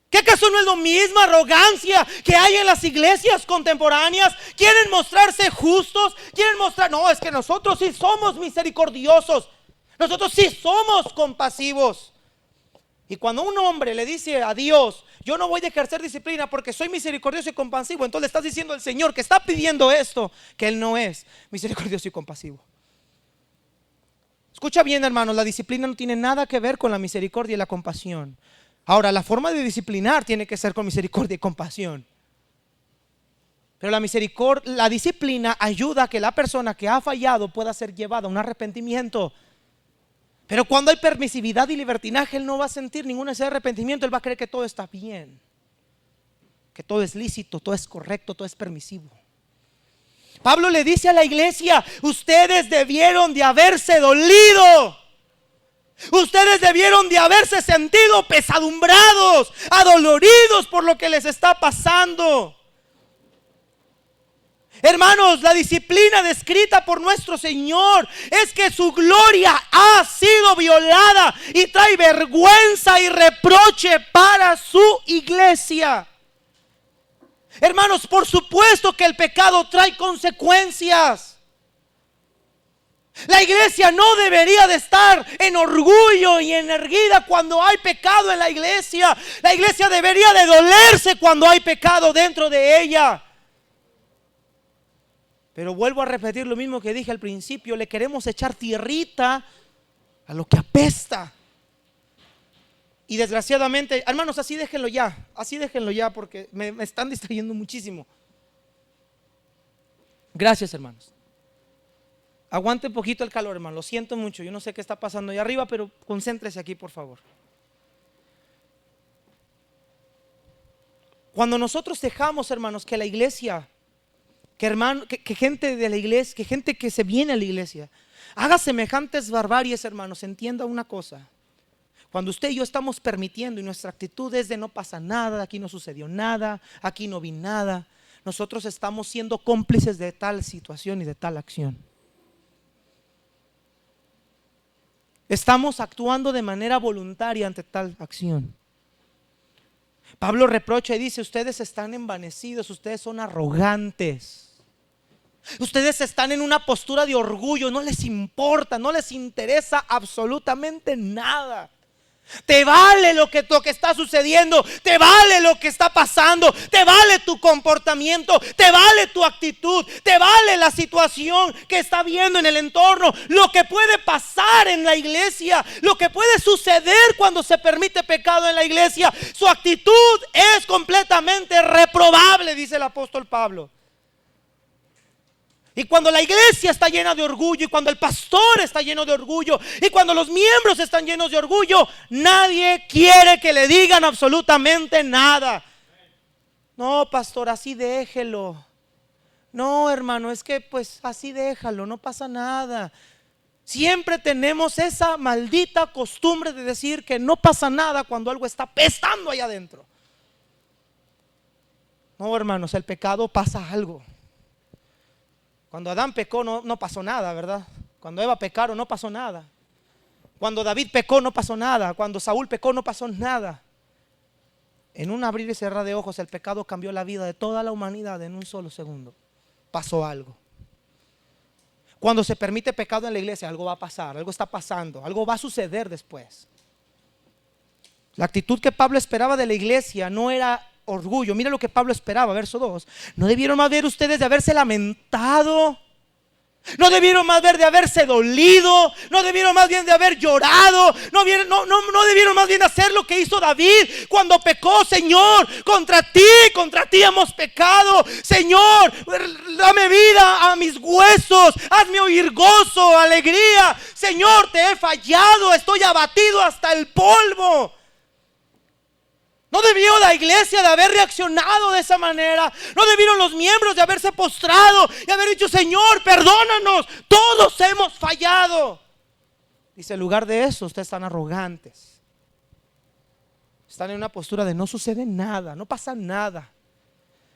¿Qué acaso no es lo mismo arrogancia que hay en las iglesias contemporáneas? Quieren mostrarse justos, quieren mostrar, no, es que nosotros sí somos misericordiosos, nosotros sí somos compasivos. Y cuando un hombre le dice a Dios: yo no voy a ejercer disciplina porque soy misericordioso y compasivo, entonces le estás diciendo al Señor que está pidiendo esto, que Él no es misericordioso y compasivo. Escucha bien, hermanos, la disciplina no tiene nada que ver con la misericordia y la compasión. Ahora, la forma de disciplinar tiene que ser con misericordia y compasión. Pero la disciplina ayuda a que la persona que ha fallado pueda ser llevada a un arrepentimiento. Pero cuando hay permisividad y libertinaje, él no va a sentir ningún ese arrepentimiento. Él va a creer que todo está bien, que todo es lícito, todo es correcto, todo es permisivo. Pablo le dice a la iglesia: ustedes debieron de haberse dolido. Ustedes debieron de haberse sentido pesadumbrados, adoloridos por lo que les está pasando. Hermanos, la disciplina descrita por nuestro Señor es que su gloria ha sido violada y trae vergüenza y reproche para su iglesia. Hermanos, por supuesto que el pecado trae consecuencias. La iglesia no debería de estar en orgullo y en erguida cuando hay pecado en la iglesia. La iglesia debería de dolerse cuando hay pecado dentro de ella. Pero vuelvo a repetir lo mismo que dije al principio: le queremos echar tierrita a lo que apesta. Y desgraciadamente, hermanos, así déjenlo ya porque me están distrayendo muchísimo. Gracias, hermanos. Aguante un poquito el calor, hermano, lo siento mucho, yo no sé qué está pasando ahí arriba, pero concéntrese aquí, por favor. Cuando nosotros dejamos, hermanos, que la iglesia, que gente de la iglesia, que gente que se viene a la iglesia haga semejantes barbaries, hermanos, entienda una cosa: cuando usted y yo estamos permitiendo y nuestra actitud es de no pasa nada, aquí no sucedió nada, aquí no vi nada, nosotros estamos siendo cómplices de tal situación y de tal acción. Estamos actuando de manera voluntaria ante tal acción. Pablo reprocha y dice: ustedes están envanecidos, ustedes son arrogantes. Ustedes están en una postura de orgullo, no les importa, no les interesa absolutamente nada. Te vale lo que está sucediendo, te vale lo que está pasando, te vale tu comportamiento, te vale tu actitud, te vale la situación que está viendo en el entorno, lo que puede pasar en la iglesia, lo que puede suceder cuando se permite pecado en la iglesia. Su actitud es completamente reprobable, dice el apóstol Pablo. Y cuando la iglesia está llena de orgullo, y cuando el pastor está lleno de orgullo, y cuando los miembros están llenos de orgullo, nadie quiere que le digan absolutamente nada. No, pastor, así déjelo. No, hermano, es que pues así déjalo, no pasa nada. Siempre tenemos esa maldita costumbre de decir que no pasa nada cuando algo está pestando allá adentro. No, hermanos, el pecado pasa algo. Cuando Adán pecó no pasó nada, ¿verdad? Cuando Eva pecaron no pasó nada. Cuando David pecó no pasó nada. Cuando Saúl pecó no pasó nada. En un abrir y cerrar de ojos el pecado cambió la vida de toda la humanidad en un solo segundo. Pasó algo. Cuando se permite pecado en la iglesia, algo va a pasar, algo está pasando, algo va a suceder después. La actitud que Pablo esperaba de la iglesia no era orgullo. Mira lo que Pablo esperaba, verso 2. ¿No debieron más ver ustedes de haberse lamentado? ¿No debieron más ver de haberse dolido? ¿No debieron más bien de haber llorado? ¿No debieron más bien hacer lo que hizo David cuando pecó? Señor, contra ti hemos pecado. Señor, dame vida a mis huesos, hazme oír gozo, alegría. Señor, te he fallado, estoy abatido hasta el polvo. ¿No debió la iglesia de haber reaccionado de esa manera? ¿No debieron los miembros de haberse postrado y haber dicho: Señor, perdónanos, todos hemos fallado? Dice: en lugar de eso, ustedes están arrogantes. Están en una postura de no sucede nada, no pasa nada.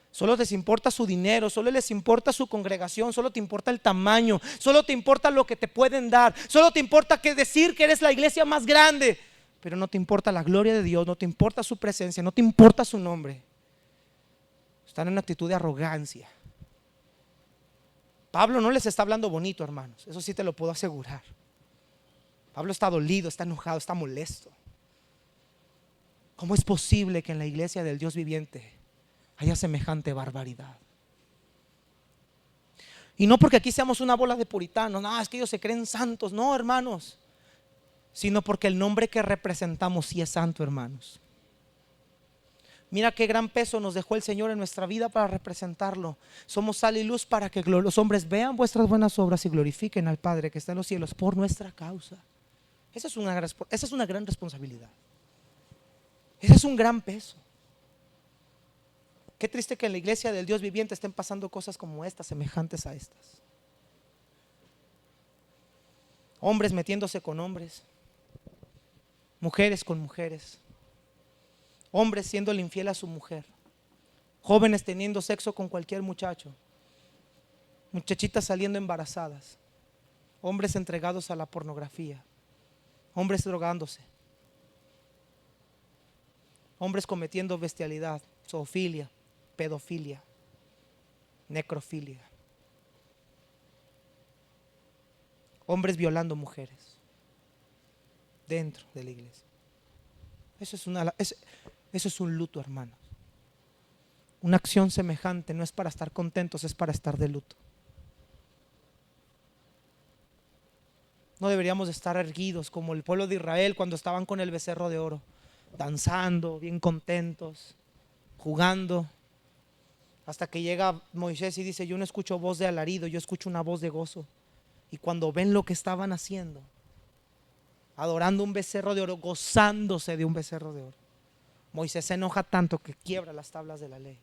Solo les importa su dinero, solo les importa su congregación, solo te importa el tamaño, solo te importa lo que te pueden dar, solo te importa decir que eres la iglesia más grande. Pero no te importa la gloria de Dios, no te importa su presencia, no te importa su nombre. Están en una actitud de arrogancia. Pablo no les está hablando bonito, hermanos, eso sí te lo puedo asegurar. Pablo está dolido, está enojado, está molesto. ¿Cómo es posible que en la iglesia del Dios viviente haya semejante barbaridad? Y no porque aquí seamos una bola de puritanos, no, es que ellos se creen santos, no, hermanos, sino porque el nombre que representamos sí es santo, hermanos. Mira qué gran peso nos dejó el Señor en nuestra vida para representarlo. Somos sal y luz para que los hombres vean vuestras buenas obras y glorifiquen al Padre que está en los cielos por nuestra causa. Esa es una gran responsabilidad. Ese es un gran peso. Qué triste que en la iglesia del Dios viviente estén pasando cosas como estas, semejantes a estas. Hombres metiéndose con hombres, mujeres con mujeres, hombres siéndole infiel a su mujer, jóvenes teniendo sexo con cualquier muchacho, muchachitas saliendo embarazadas, hombres entregados a la pornografía, hombres drogándose, hombres cometiendo bestialidad, zoofilia, pedofilia, necrofilia, hombres violando mujeres dentro de la iglesia. Eso es un luto, hermanos. Una acción semejante no es para estar contentos, es para estar de luto. No deberíamos estar erguidos como el pueblo de Israel cuando estaban con el becerro de oro, danzando, bien contentos, jugando, hasta que llega Moisés y dice: yo no escucho voz de alarido, yo escucho una voz de gozo. Y cuando ven lo que estaban haciendo, adorando un becerro de oro, gozándose de un becerro de oro, Moisés se enoja tanto que quiebra las tablas de la ley.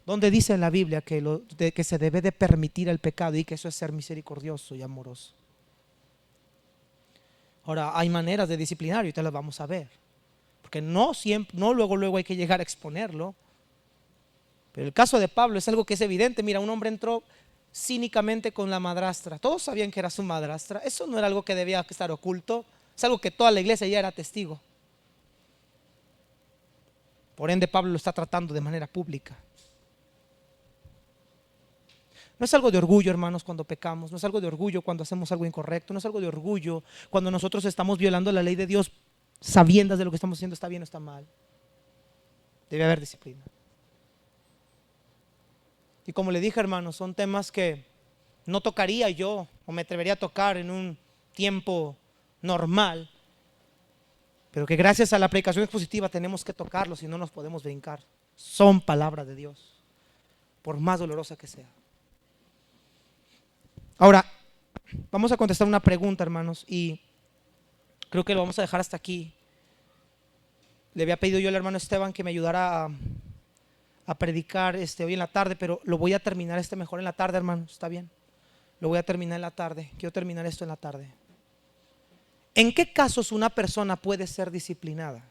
¿Dónde dice en la Biblia que se debe de permitir el pecado y que eso es ser misericordioso y amoroso? Ahora, hay maneras de disciplinar y ahorita las vamos a ver, porque no luego hay que llegar a exponerlo. Pero el caso de Pablo es algo que es evidente. Mira, un hombre entró cínicamente con la madrastra. Todos sabían que era su madrastra. Eso no era algo que debía estar oculto. Es algo que toda la iglesia ya era testigo. Por ende, Pablo lo está tratando de manera pública. No es algo de orgullo, hermanos, cuando pecamos. No es algo de orgullo cuando hacemos algo incorrecto. No es algo de orgullo cuando nosotros estamos violando la ley de Dios sabiendas de lo que estamos haciendo está bien o está mal. Debe haber disciplina. Y como le dije, hermanos, son temas que no tocaría yo o me atrevería a tocar en un tiempo normal, pero que gracias a la predicación expositiva tenemos que tocarlos y no nos podemos brincar. Son palabra de Dios, por más dolorosa que sea. Ahora, vamos a contestar una pregunta, hermanos, y creo que lo vamos a dejar hasta aquí. Le había pedido yo al hermano Esteban que me ayudara a predicar hoy en la tarde, pero lo voy a terminar mejor en la tarde, hermanos, ¿está bien? Lo voy a terminar en la tarde. Quiero terminar esto en la tarde. ¿En qué casos una persona puede ser disciplinada?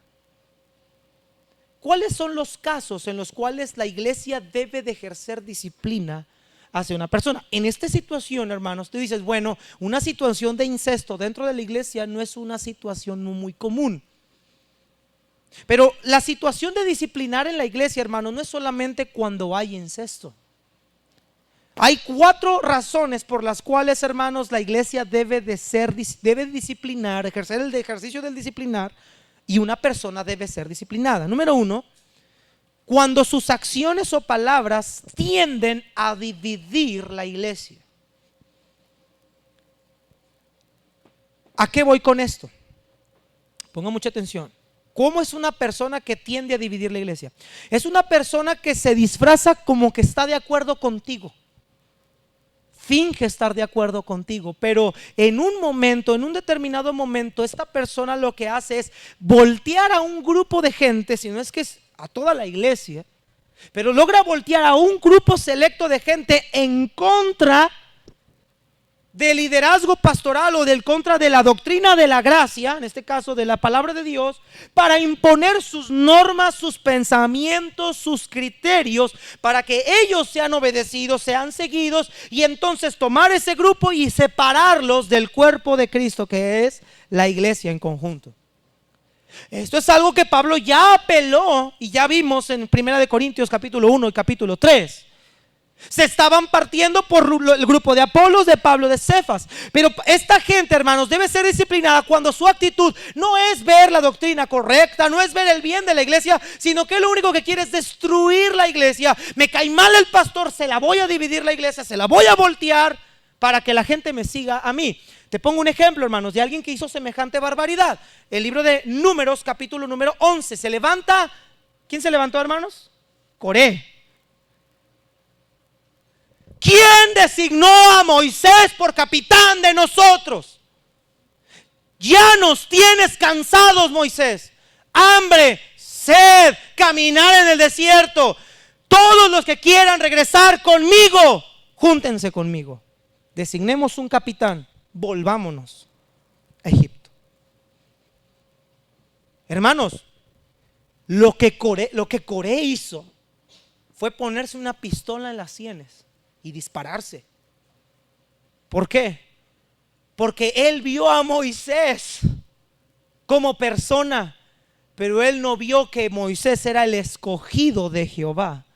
¿Cuáles son los casos en los cuales la iglesia debe de ejercer disciplina hacia una persona? En esta situación, hermanos, tú dices, bueno, una situación de incesto dentro de la iglesia no es una situación muy común. Pero la situación de disciplinar en la iglesia, hermanos, no es solamente cuando hay incesto. Hay 4 razones por las cuales, hermanos, la iglesia debe disciplinar, ejercer el ejercicio del disciplinar, y una persona debe ser disciplinada. Número 1, cuando sus acciones o palabras tienden a dividir la iglesia. ¿A qué voy con esto? Ponga mucha atención. ¿Cómo es una persona que tiende a dividir la iglesia? Es una persona que se disfraza como que está de acuerdo contigo. Finge estar de acuerdo contigo, pero en un determinado momento, esta persona lo que hace es voltear a un grupo de gente, si no es que es a toda la iglesia, pero logra voltear a un grupo selecto de gente en contra del liderazgo pastoral o del contra de la doctrina de la gracia, en este caso de la palabra de Dios, para imponer sus normas, sus pensamientos, sus criterios, para que ellos sean obedecidos, sean seguidos, y entonces tomar ese grupo y separarlos del cuerpo de Cristo, que es la iglesia en conjunto. Esto es algo que Pablo ya apeló y ya vimos en 1 Corintios capítulo 1 y capítulo 3. Se estaban partiendo por el grupo de Apolos, de Pablo, de Cefas. Pero esta gente, hermanos, debe ser disciplinada cuando su actitud no es ver la doctrina correcta, no es ver el bien de la iglesia, sino que lo único que quiere es destruir la iglesia. Me cae mal el pastor, se la voy a dividir la iglesia, se la voy a voltear para que la gente me siga a mí. Te pongo un ejemplo, hermanos, de alguien que hizo semejante barbaridad. El libro de Números, capítulo número 11. Se levanta, ¿quién se levantó, hermanos? Coré. ¿Quién designó a Moisés por capitán de nosotros? Ya nos tienes cansados, Moisés. Hambre, sed, caminar en el desierto. Todos los que quieran regresar conmigo, júntense conmigo. Designemos un capitán, volvámonos a Egipto. Hermanos, lo que Coré hizo fue ponerse una pistola en las sienes y dispararse. ¿Por qué? Porque él vio a Moisés como persona, pero él no vio que Moisés era el escogido de Jehová,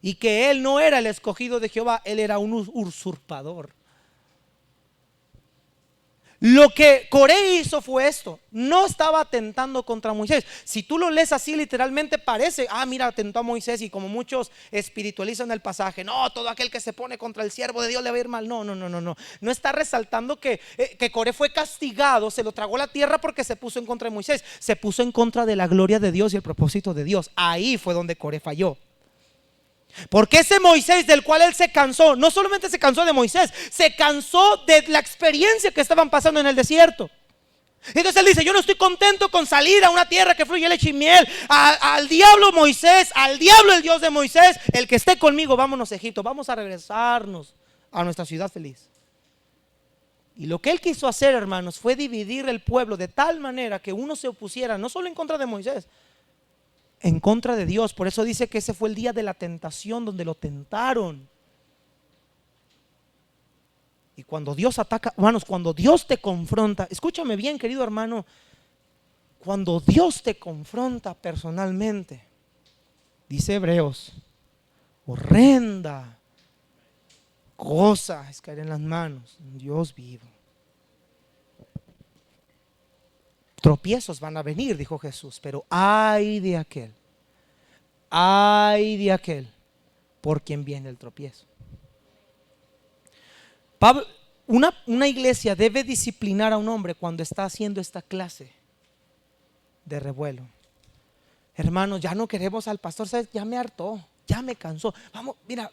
y que él no era el escogido de Jehová, él era un usurpador. Lo que Coré hizo fue esto. No estaba atentando contra Moisés. Si tú lo lees así literalmente parece, mira, atentó a Moisés, y como muchos espiritualizan el pasaje, no, todo aquel que se pone contra el siervo de Dios le va a ir mal. No. No está resaltando que Coré fue castigado, se lo tragó la tierra porque se puso en contra de Moisés. Se puso en contra de la gloria de Dios y el propósito de Dios. Ahí fue donde Coré falló. Porque ese Moisés del cual él se cansó, no solamente se cansó de Moisés, se cansó de la experiencia que estaban pasando en el desierto. Entonces él dice, yo no estoy contento con salir a una tierra que fluye leche y miel. Al diablo Moisés, al diablo el Dios de Moisés, el que esté conmigo, vámonos a Egipto, vamos a regresarnos a nuestra ciudad feliz. Y lo que él quiso hacer, hermanos, fue dividir el pueblo de tal manera que uno se opusiera no solo en contra de Moisés, en contra de Dios. Por eso dice que ese fue el día de la tentación, donde lo tentaron. Y cuando Dios ataca, hermanos, cuando Dios te confronta, escúchame bien, querido hermano, cuando Dios te confronta personalmente, dice Hebreos, horrenda cosa es caer en las manos de un Dios vivo. Tropiezos van a venir, dijo Jesús, pero ay de aquel por quien viene el tropiezo. Pablo, una iglesia debe disciplinar a un hombre cuando está haciendo esta clase de revuelo. Hermanos, ya no queremos al pastor, ¿sabes? Ya me hartó, ya me cansó. Vamos, mira,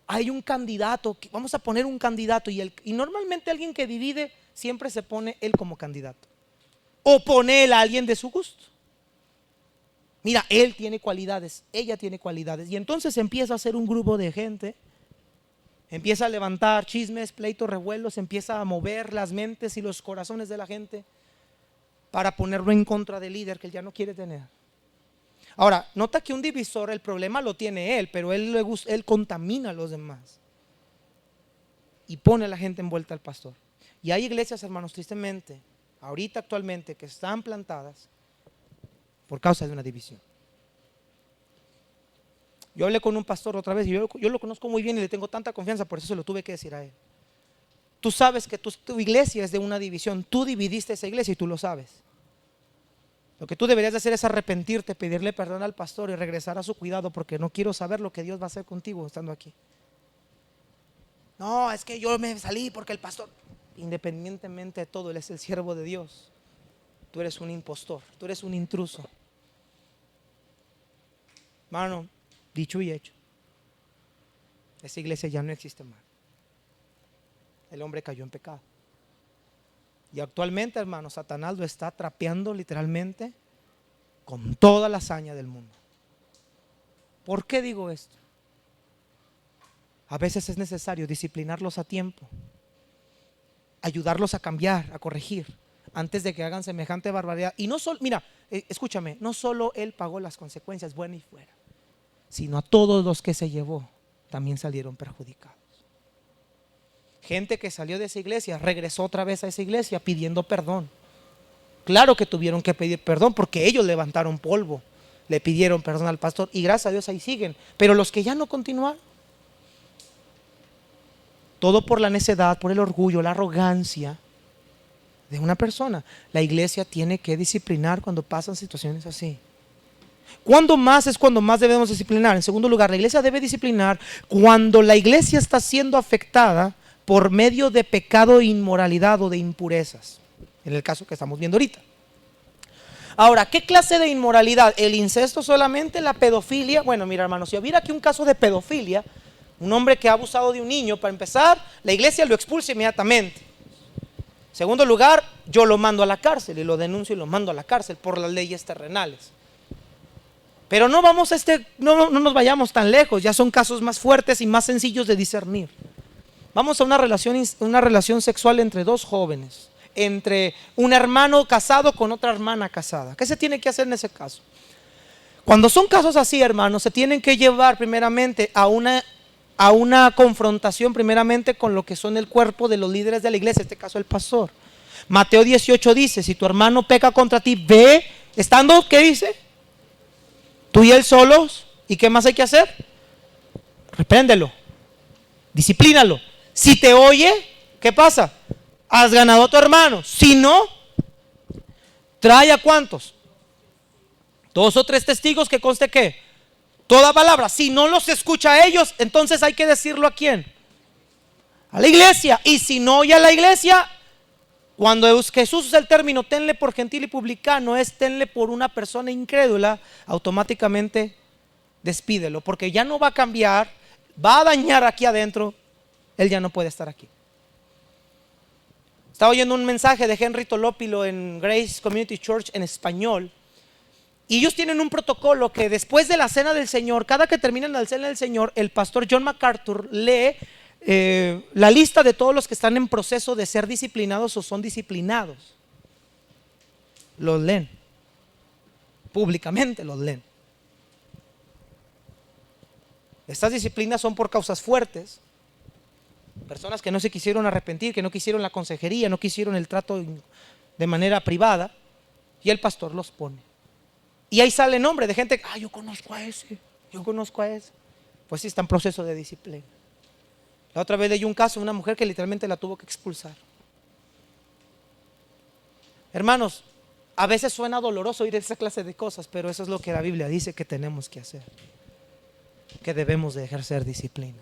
hay un candidato, vamos a poner un candidato y normalmente alguien que divide siempre se pone él como candidato. O pone él a alguien de su gusto. Mira, él tiene cualidades, ella tiene cualidades. Y entonces empieza a ser un grupo de gente. Empieza a levantar chismes, pleitos, revuelos. Empieza a mover las mentes y los corazones de la gente para ponerlo en contra del líder que él ya no quiere tener. Ahora, nota que un divisor, el problema lo tiene él, pero él contamina a los demás y pone a la gente envuelta al pastor. Y hay iglesias, hermanos, tristemente, ahorita actualmente, que están plantadas por causa de una división. Yo hablé con un pastor otra vez y yo lo conozco muy bien y le tengo tanta confianza, por eso se lo tuve que decir a él. Tú sabes que tu iglesia es de una división, tú dividiste esa iglesia y tú lo sabes. Lo que tú deberías de hacer es arrepentirte, pedirle perdón al pastor y regresar a su cuidado, porque no quiero saber lo que Dios va a hacer contigo estando aquí. No, es que yo me salí porque el pastor, independientemente de todo, él es el siervo de Dios. Tú eres un impostor, tú eres un intruso. Hermano, dicho y hecho, esa iglesia ya no existe más. El hombre cayó en pecado. Y actualmente, hermano, Satanás lo está trapeando literalmente con toda la hazaña del mundo. ¿Por qué digo esto? A veces es necesario disciplinarlos a tiempo, ayudarlos a cambiar, a corregir, antes de que hagan semejante barbaridad. Y no solo, mira, escúchame, no solo él pagó las consecuencias, buena y fuera, sino a todos los que se llevó también salieron perjudicados. Gente que salió de esa iglesia regresó otra vez a esa iglesia pidiendo perdón. Claro que tuvieron que pedir perdón porque ellos levantaron polvo, le pidieron perdón al pastor y gracias a Dios ahí siguen. Pero los que ya no continuaron, todo por la necedad, por el orgullo, la arrogancia de una persona. La iglesia tiene que disciplinar cuando pasan situaciones así. ¿Cuándo más es cuando más debemos disciplinar? En segundo lugar, la iglesia debe disciplinar cuando la iglesia está siendo afectada por medio de pecado e inmoralidad o de impurezas, en el caso que estamos viendo ahorita. Ahora, ¿qué clase de inmoralidad? ¿El incesto solamente? ¿La pedofilia? Bueno, mira, hermanos, si hubiera aquí un caso de pedofilia, un hombre que ha abusado de un niño, para empezar, la iglesia lo expulsa inmediatamente. En segundo lugar, yo lo mando a la cárcel y lo denuncio y lo mando a la cárcel por las leyes terrenales. Pero no vamos no nos vayamos tan lejos, ya son casos más fuertes y más sencillos de discernir. Vamos a una relación sexual entre dos jóvenes, entre un hermano casado con otra hermana casada. ¿Qué se tiene que hacer en ese caso? Cuando son casos así, hermanos, se tienen que llevar primeramente a una confrontación primeramente con lo que son el cuerpo de los líderes de la iglesia, en este caso el pastor. Mateo 18 dice, si tu hermano peca contra ti, ve, estando, ¿qué dice? Tú y él solos, ¿y qué más hay que hacer? Repréndelo, disciplínalo. Si te oye, ¿qué pasa? Has ganado a tu hermano. Si no, trae a ¿cuántos? 2 o 3 testigos que conste que toda palabra. Si no los escucha a ellos, entonces hay que decirlo ¿a quién? A la iglesia. Y si no oye a la iglesia, cuando Jesús usa el término tenle por gentil y publicano, es tenle por una persona incrédula, automáticamente despídelo, porque ya no va a cambiar, va a dañar aquí adentro, él ya no puede estar aquí. Estaba oyendo un mensaje de Henry Tolópilo en Grace Community Church en español, y ellos tienen un protocolo que después de la cena del Señor, cada que terminan la cena del Señor, el pastor John MacArthur lee la lista de todos los que están en proceso de ser disciplinados o son disciplinados. Los leen públicamente, los leen. Estas disciplinas son por causas fuertes, personas que no se quisieron arrepentir, que no quisieron la consejería, no quisieron el trato de manera privada, y el pastor los pone. Y ahí sale nombre de gente, yo conozco a ese, yo conozco a ese. Pues sí, está en proceso de disciplina. La otra vez leí un caso de una mujer que literalmente la tuvo que expulsar. Hermanos, a veces suena doloroso oír esa clase de cosas, pero eso es lo que la Biblia dice que tenemos que hacer, que debemos de ejercer disciplina.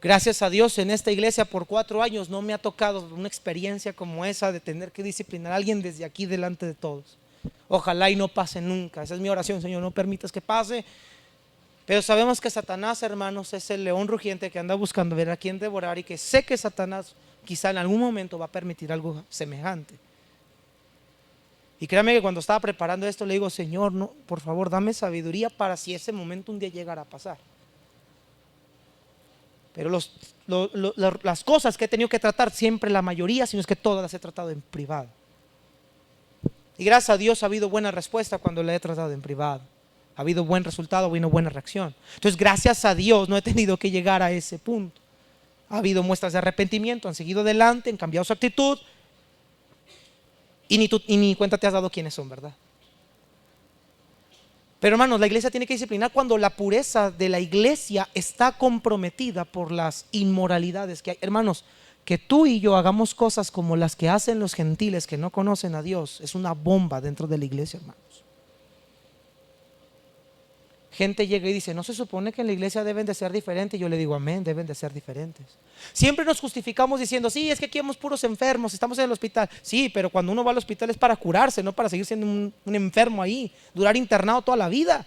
Gracias a Dios en esta iglesia por 4 años no me ha tocado una experiencia como esa de tener que disciplinar a alguien desde aquí delante de todos. Ojalá y no pase nunca. Esa es mi oración, Señor, no permitas que pase. Pero sabemos que Satanás, hermanos, es el león rugiente que anda buscando ver a quién devorar, y que sé que Satanás quizá en algún momento va a permitir algo semejante. Y créame que cuando estaba preparando esto le digo, Señor, no, por favor, dame sabiduría para si ese momento un día llegara a pasar. Pero las cosas que he tenido que tratar, siempre la mayoría, si no es que todas las he tratado en privado. Y gracias a Dios ha habido buena respuesta cuando la he tratado en privado. Ha habido buen resultado, ha habido buena reacción. Entonces gracias a Dios no he tenido que llegar a ese punto. Ha habido muestras de arrepentimiento, han seguido adelante, han cambiado su actitud. Y ni cuenta te has dado quiénes son, ¿verdad? Pero hermanos, la iglesia tiene que disciplinar cuando la pureza de la iglesia está comprometida por las inmoralidades que hay. Hermanos, que tú y yo hagamos cosas como las que hacen los gentiles que no conocen a Dios es una bomba dentro de la iglesia, hermanos. Gente llega y dice, ¿no se supone que en la iglesia deben de ser diferentes? Y yo le digo, amén, deben de ser diferentes. Siempre nos justificamos diciendo, sí, es que aquí somos puros enfermos, estamos en el hospital. Sí, pero cuando uno va al hospital es para curarse, no para seguir siendo un enfermo ahí, durar internado toda la vida.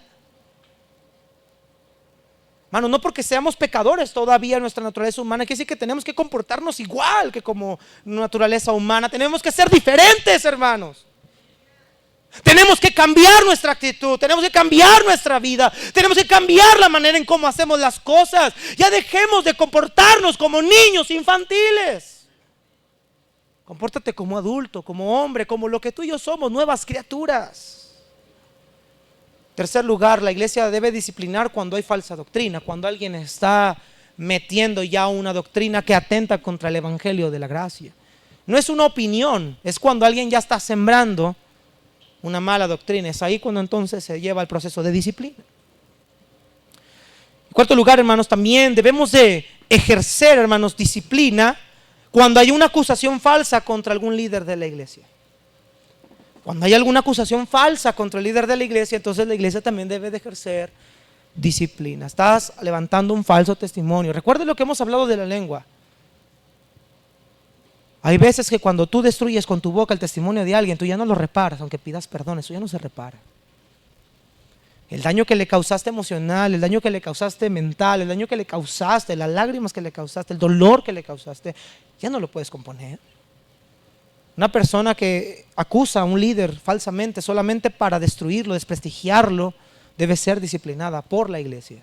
Mano, no porque seamos pecadores todavía nuestra naturaleza humana quiere decir que tenemos que comportarnos igual que como naturaleza humana. Tenemos que ser diferentes, hermanos. Tenemos que cambiar nuestra actitud, tenemos que cambiar nuestra vida, tenemos que cambiar la manera en cómo hacemos las cosas. Ya dejemos de comportarnos como niños infantiles. Compórtate como adulto, como hombre, como lo que tú y yo somos, nuevas criaturas. Tercer lugar, la iglesia debe disciplinar cuando hay falsa doctrina, cuando alguien está metiendo ya una doctrina que atenta contra el evangelio de la gracia. No es una opinión, es cuando alguien ya está sembrando una mala doctrina. Es ahí cuando entonces se lleva el proceso de disciplina. En cuarto lugar, hermanos, también debemos de ejercer, hermanos, disciplina cuando hay una acusación falsa contra algún líder de la iglesia. Cuando hay alguna acusación falsa contra el líder de la iglesia, entonces la iglesia también debe de ejercer disciplina. Estás levantando un falso testimonio. Recuerden lo que hemos hablado de la lengua. Hay veces que cuando tú destruyes con tu boca el testimonio de alguien, tú ya no lo reparas, aunque pidas perdón, eso ya no se repara. El daño que le causaste emocional, el daño que le causaste mental, el daño que le causaste, las lágrimas que le causaste, el dolor que le causaste, ya no lo puedes componer. Una persona que acusa a un líder falsamente solamente para destruirlo, desprestigiarlo, debe ser disciplinada por la iglesia.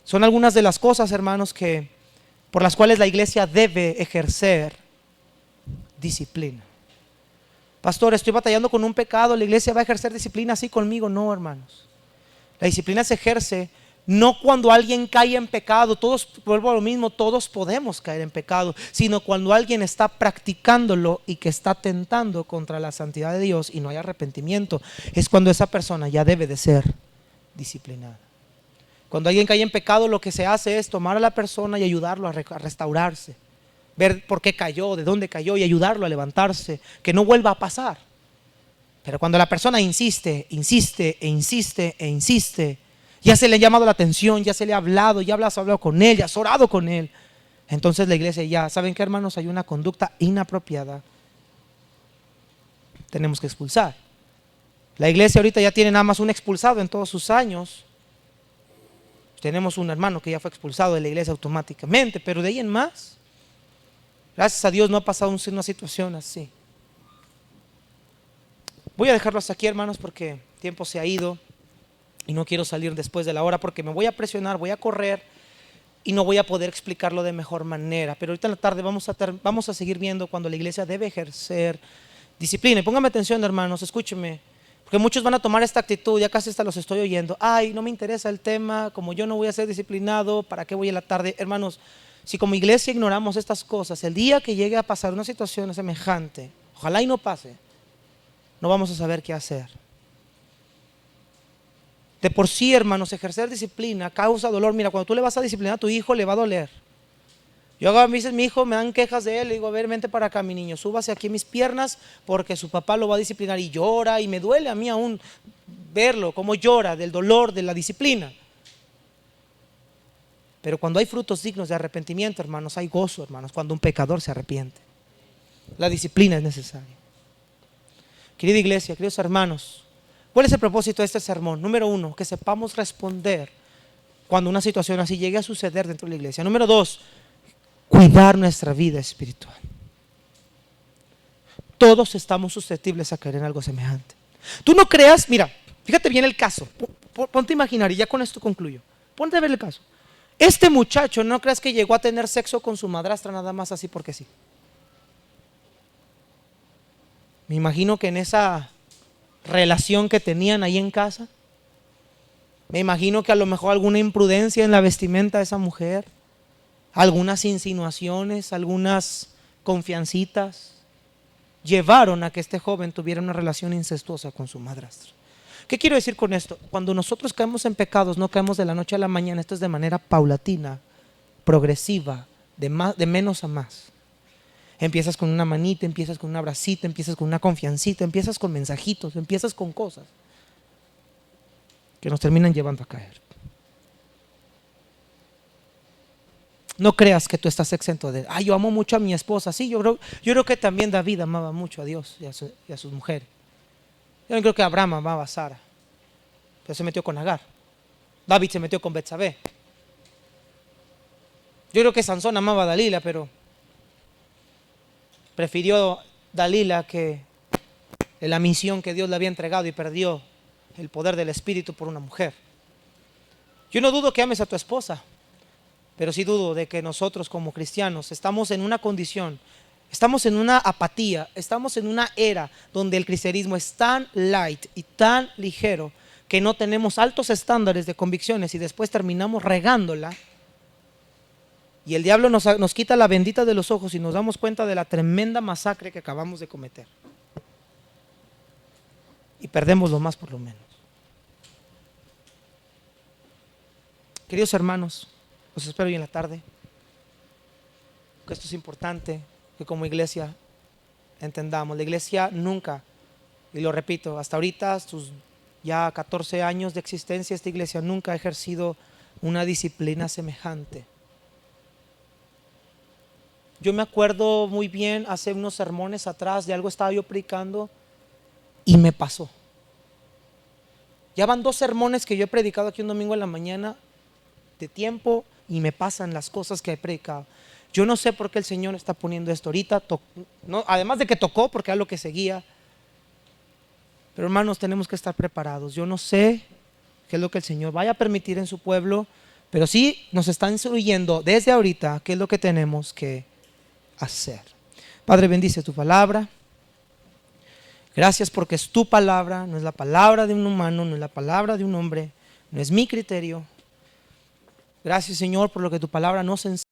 Son algunas de las cosas, hermanos, por las cuales la iglesia debe ejercer disciplina. Pastor, estoy batallando con un pecado, ¿la iglesia va a ejercer disciplina así conmigo? No, hermanos. La disciplina se ejerce no cuando alguien cae en pecado, todos, vuelvo a lo mismo, todos podemos caer en pecado, sino cuando alguien está practicándolo y que está tentando contra la santidad de Dios y no hay arrepentimiento, es cuando esa persona ya debe de ser disciplinada. Cuando alguien cae en pecado, lo que se hace es tomar a la persona y ayudarlo a restaurarse, ver por qué cayó, de dónde cayó y ayudarlo a levantarse, que no vuelva a pasar. Pero cuando la persona insiste, ya se le ha llamado la atención, ya se le ha hablado, ya has hablado con él, ya has orado con él, entonces la iglesia ya, ¿saben qué, hermanos? Hay una conducta inapropiada, tenemos que expulsar. La iglesia ahorita ya tiene nada más un expulsado en todos sus años. Tenemos un hermano que ya fue expulsado de la iglesia automáticamente, pero de ahí en más, gracias a Dios no ha pasado una situación así. Voy a dejarlo hasta aquí, hermanos, porque el tiempo se ha ido y no quiero salir después de la hora porque me voy a presionar, voy a correr y no voy a poder explicarlo de mejor manera. Pero ahorita en la tarde vamos a seguir viendo cuando la iglesia debe ejercer disciplina. Y pónganme atención, hermanos, escúchenme. Porque muchos van a tomar esta actitud, ya casi hasta los estoy oyendo. Ay, no me interesa el tema, como yo no voy a ser disciplinado, ¿para qué voy a la tarde? Hermanos, si como iglesia ignoramos estas cosas, el día que llegue a pasar una situación semejante, ojalá y no pase, no vamos a saber qué hacer. De por sí, hermanos, ejercer disciplina causa dolor. Mira, cuando tú le vas a disciplinar a tu hijo, le va a doler. Yo a veces mi hijo me dan quejas de él, le digo, a ver, vente para acá, mi niño, súbase aquí en mis piernas porque su papá lo va a disciplinar, y llora, y me duele a mí aún verlo, cómo llora del dolor de la disciplina. Pero cuando hay frutos dignos de arrepentimiento, hermanos, hay gozo, hermanos, cuando un pecador se arrepiente. La disciplina es necesaria. Querida iglesia, queridos hermanos, ¿cuál es el propósito de este sermón? Número 1, que sepamos responder cuando una situación así llegue a suceder dentro de la iglesia. Número 2, cuidar nuestra vida espiritual. Todos estamos susceptibles a caer en algo semejante. Tú no creas, mira, fíjate bien el caso. Ponte a imaginar, y ya con esto concluyo. Ponte a ver el caso. Este muchacho, no creas que llegó a tener sexo con su madrastra nada más así porque sí. Me imagino que en esa relación que tenían ahí en casa, me imagino que a lo mejor alguna imprudencia en la vestimenta de esa mujer, algunas insinuaciones, algunas confiancitas, llevaron a que este joven tuviera una relación incestuosa con su madrastra. ¿Qué quiero decir con esto? Cuando nosotros caemos en pecados, no caemos de la noche a la mañana. Esto es de manera paulatina, progresiva, de menos a más. Empiezas con una manita, empiezas con un abracito, empiezas con una confiancita, empiezas con mensajitos, empiezas con cosas que nos terminan llevando a caer. No creas que tú estás exento de, yo amo mucho a mi esposa. Sí, yo creo que también David amaba mucho a Dios y a sus mujeres. Yo no creo que Abraham amaba a Sara, pero se metió con Agar. David se metió con Betsabé. Yo creo que Sansón amaba a Dalila, pero prefirió Dalila que la misión que Dios le había entregado, y perdió el poder del Espíritu por una mujer. Yo no dudo que ames a tu esposa, pero sí dudo de que nosotros como cristianos estamos en una condición, estamos en una apatía, estamos en una era donde el cristianismo es tan light y tan ligero que no tenemos altos estándares de convicciones y después terminamos regándola. Y el diablo nos quita la bendita de los ojos y nos damos cuenta de la tremenda masacre que acabamos de cometer. Y perdemos lo más por lo menos. Queridos hermanos, los espero hoy en la tarde. Que esto es importante, que como iglesia entendamos. La iglesia nunca, y lo repito, hasta ahorita, sus ya 14 años de existencia, esta iglesia nunca ha ejercido una disciplina semejante. Yo me acuerdo muy bien, hace unos sermones atrás, de algo estaba yo predicando y me pasó. Ya van 2 sermones que yo he predicado aquí un domingo en la mañana de tiempo y me pasan las cosas que he predicado. Yo no sé por qué el Señor está poniendo esto ahorita, no, además de que tocó, porque era lo que seguía. Pero hermanos, tenemos que estar preparados. Yo no sé qué es lo que el Señor vaya a permitir en su pueblo, pero sí nos está instruyendo desde ahorita qué es lo que tenemos que hacer. Padre, bendice tu palabra. Gracias porque es tu palabra, no es la palabra de un humano, no es la palabra de un hombre, no es mi criterio. Gracias, Señor, por lo que tu palabra nos enseña.